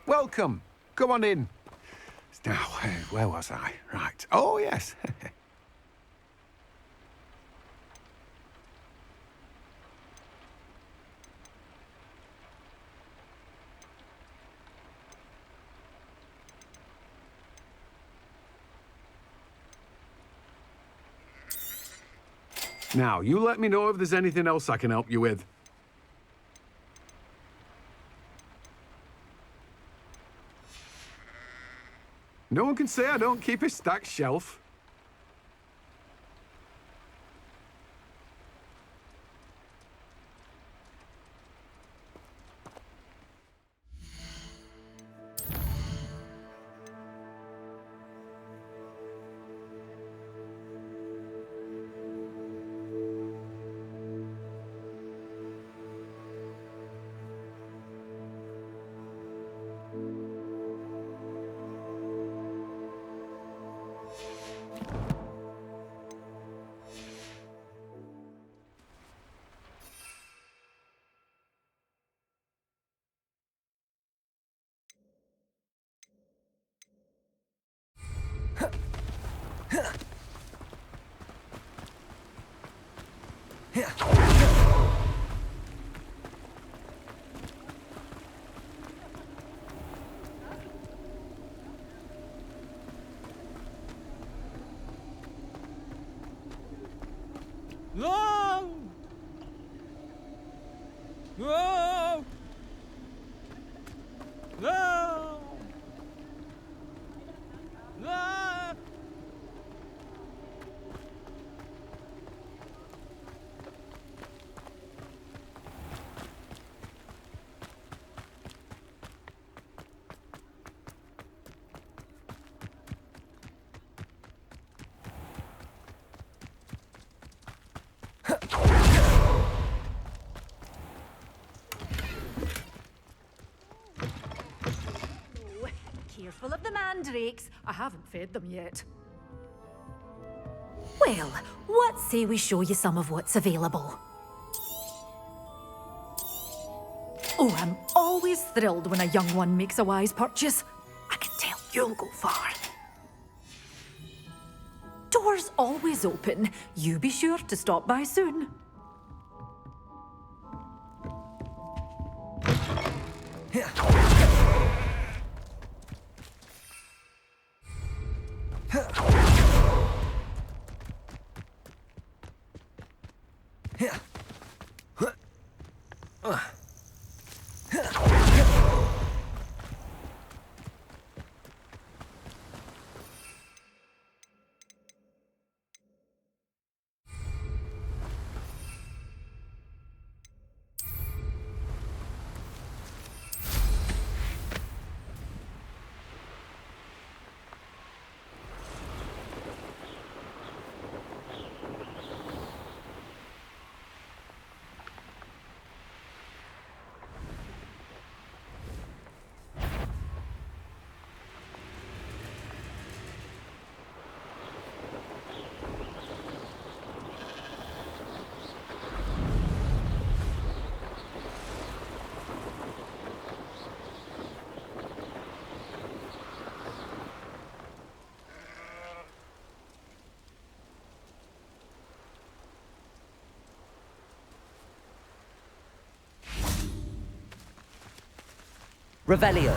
Welcome. Come on in. Now, where was I? Right. Oh, yes. Now, you let me know if there's anything else I can help you with. No one can say I don't keep a stacked shelf.
No! No! No! No!
Careful of the mandrakes. I haven't fed them yet. Well, what say we show you some of what's available? Oh, I'm always thrilled when a young one makes a wise purchase. I can tell you'll go far. Doors always open. You be sure to stop by soon.
Revelio.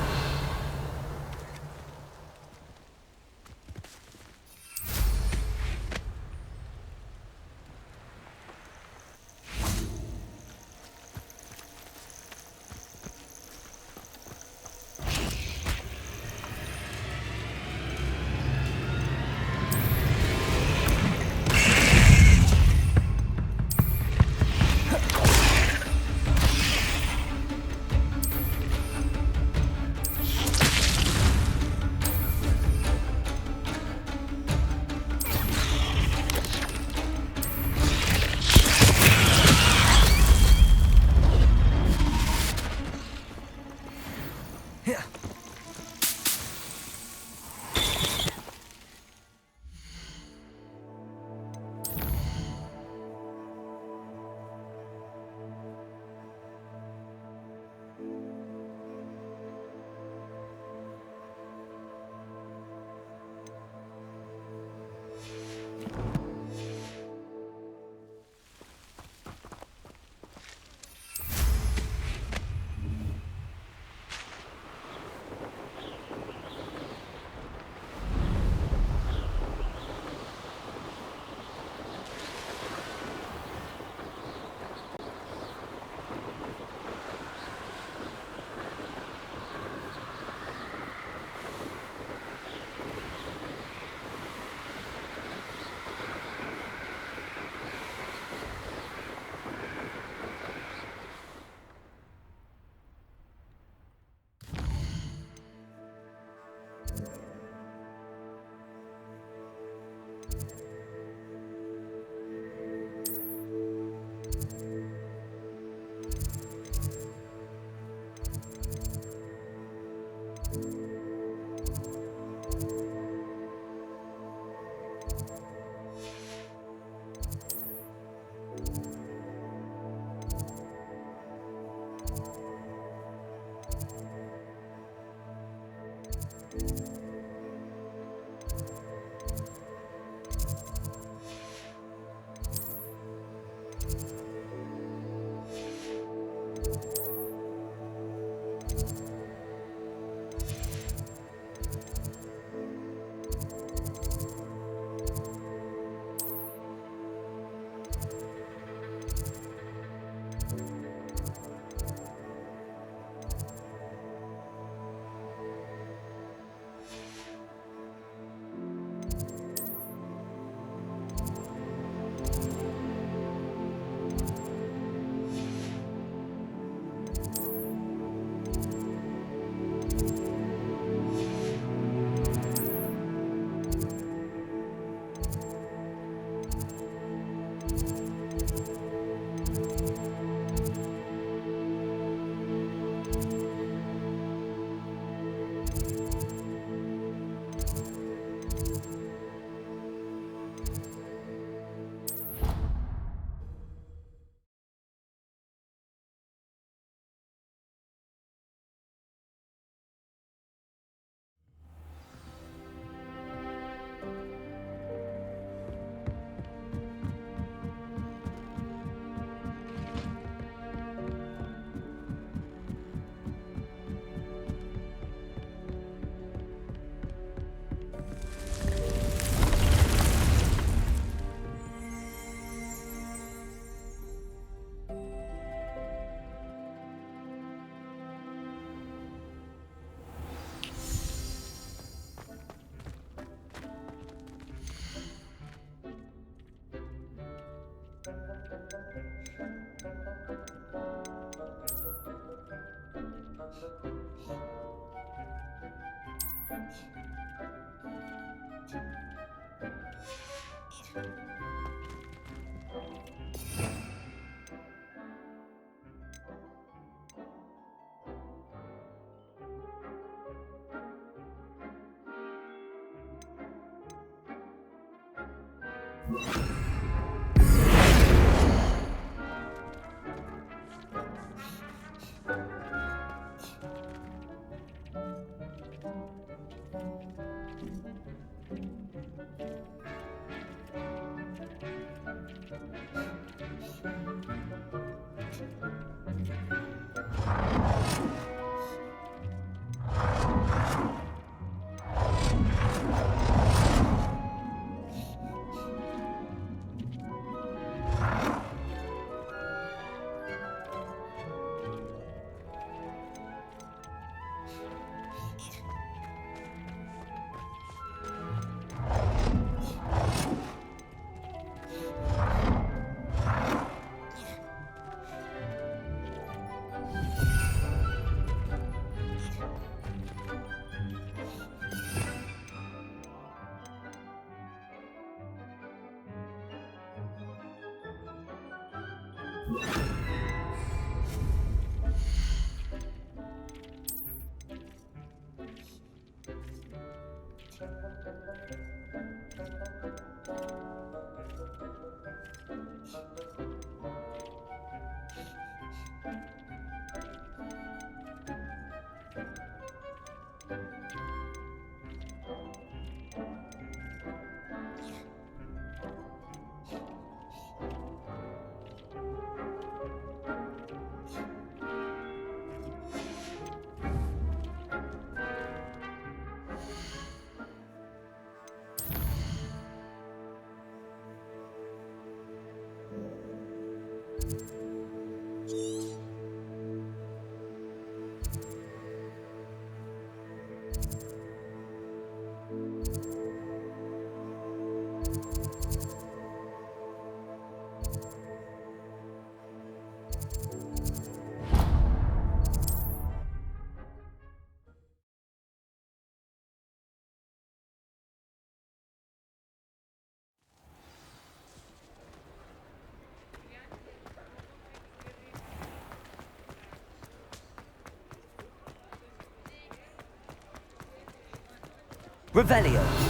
Revelio.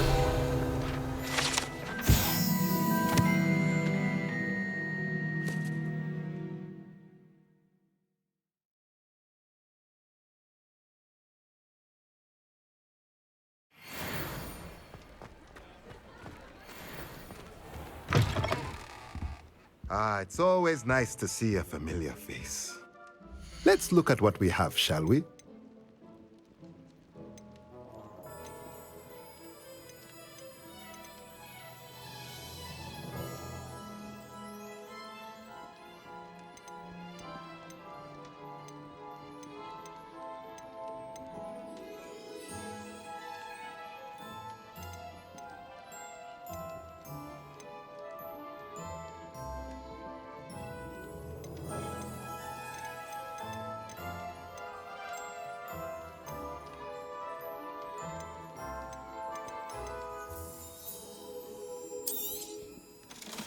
Ah, it's always nice to see a familiar face. Let's look at what we have, shall we?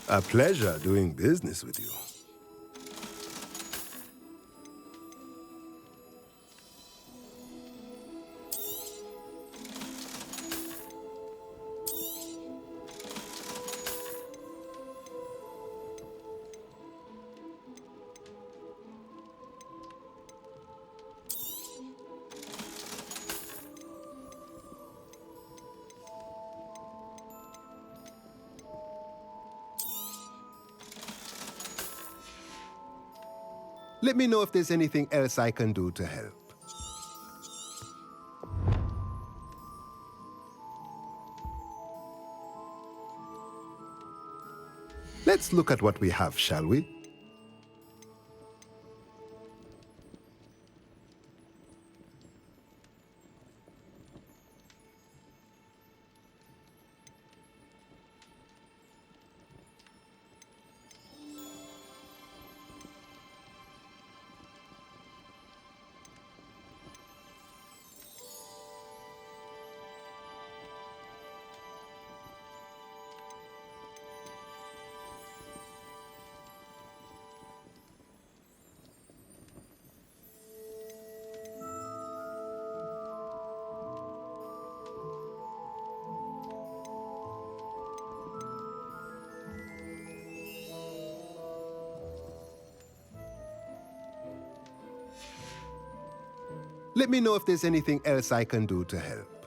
A pleasure doing business with you. Let me know if there's anything else I can do to help. Let's look at what we have, shall we? Let me know if there's anything else I can do to help.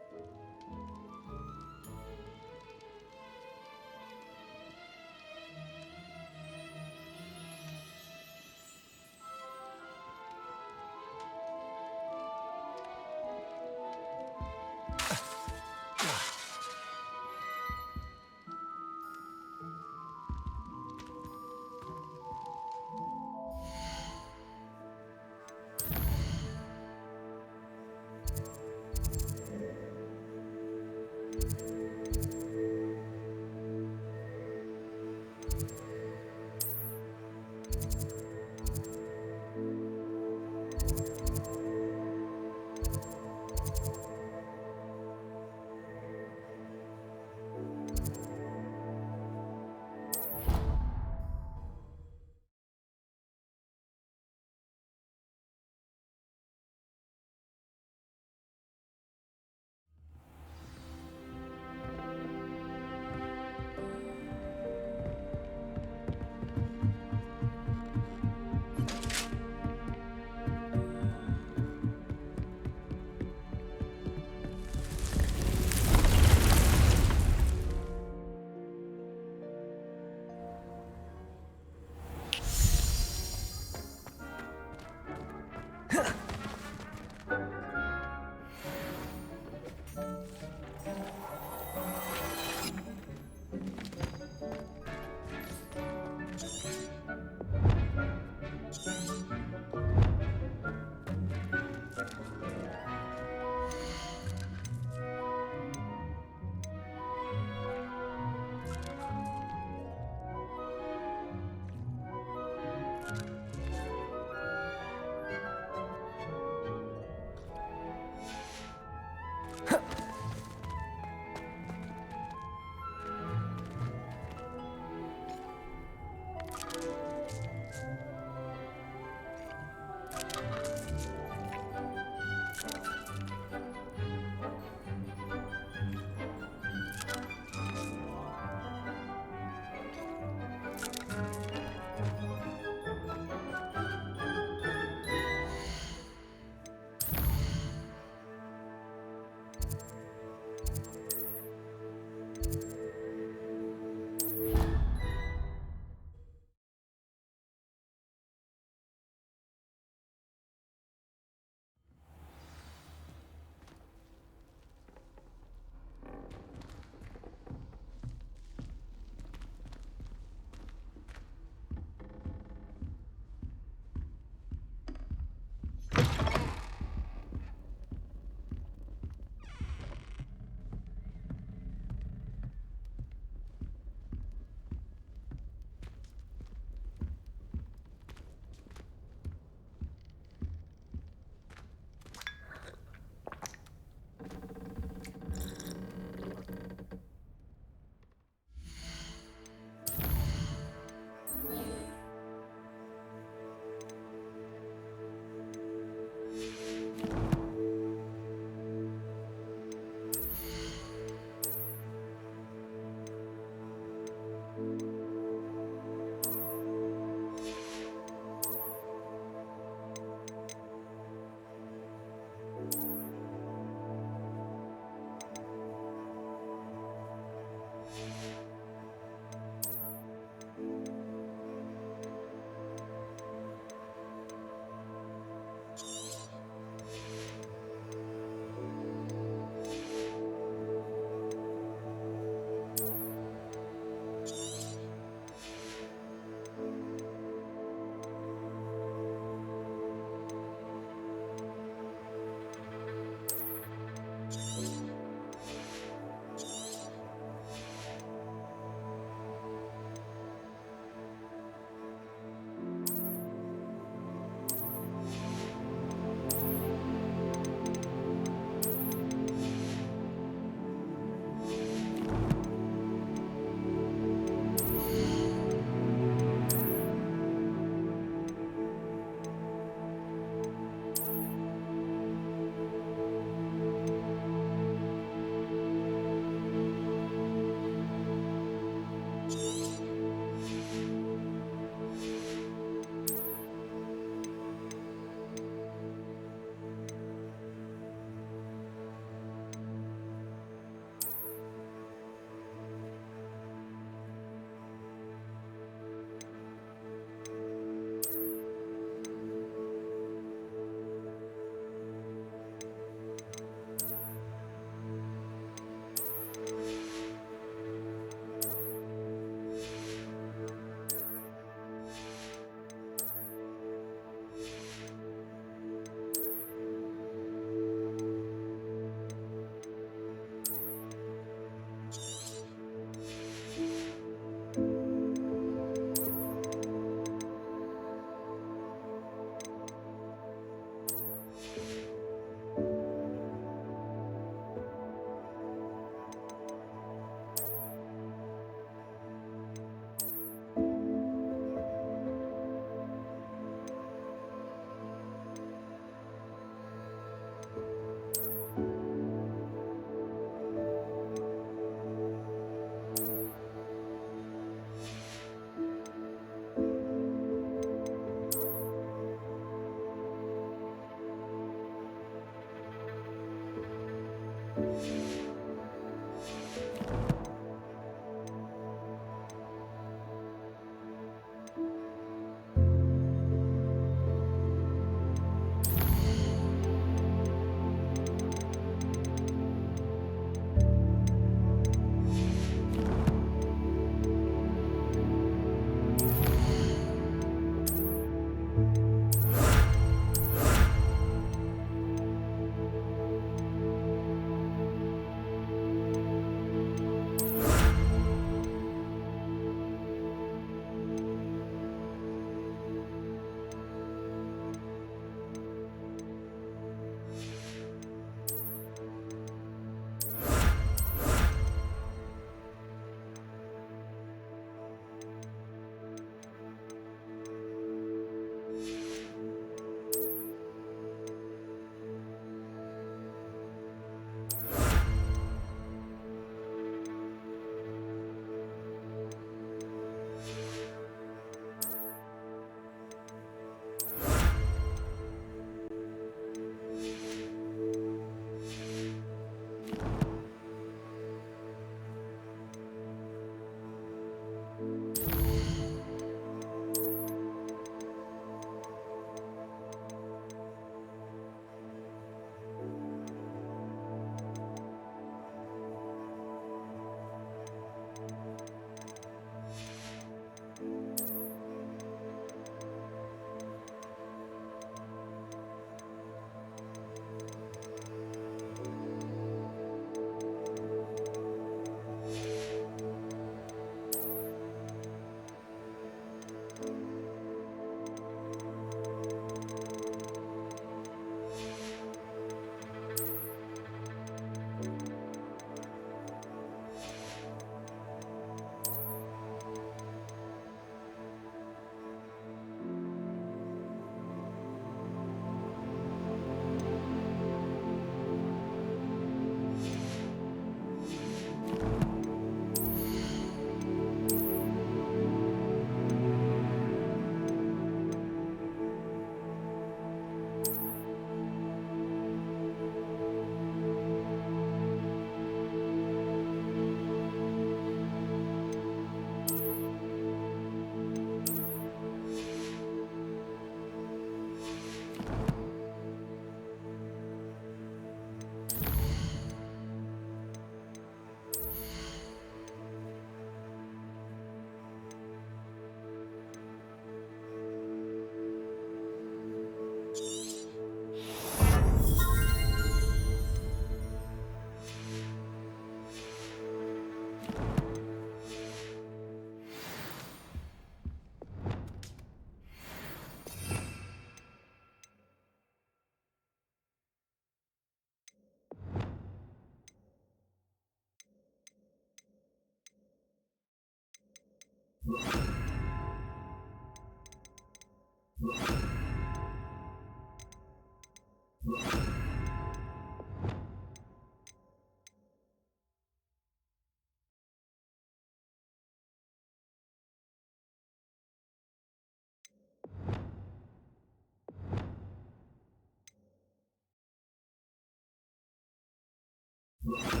You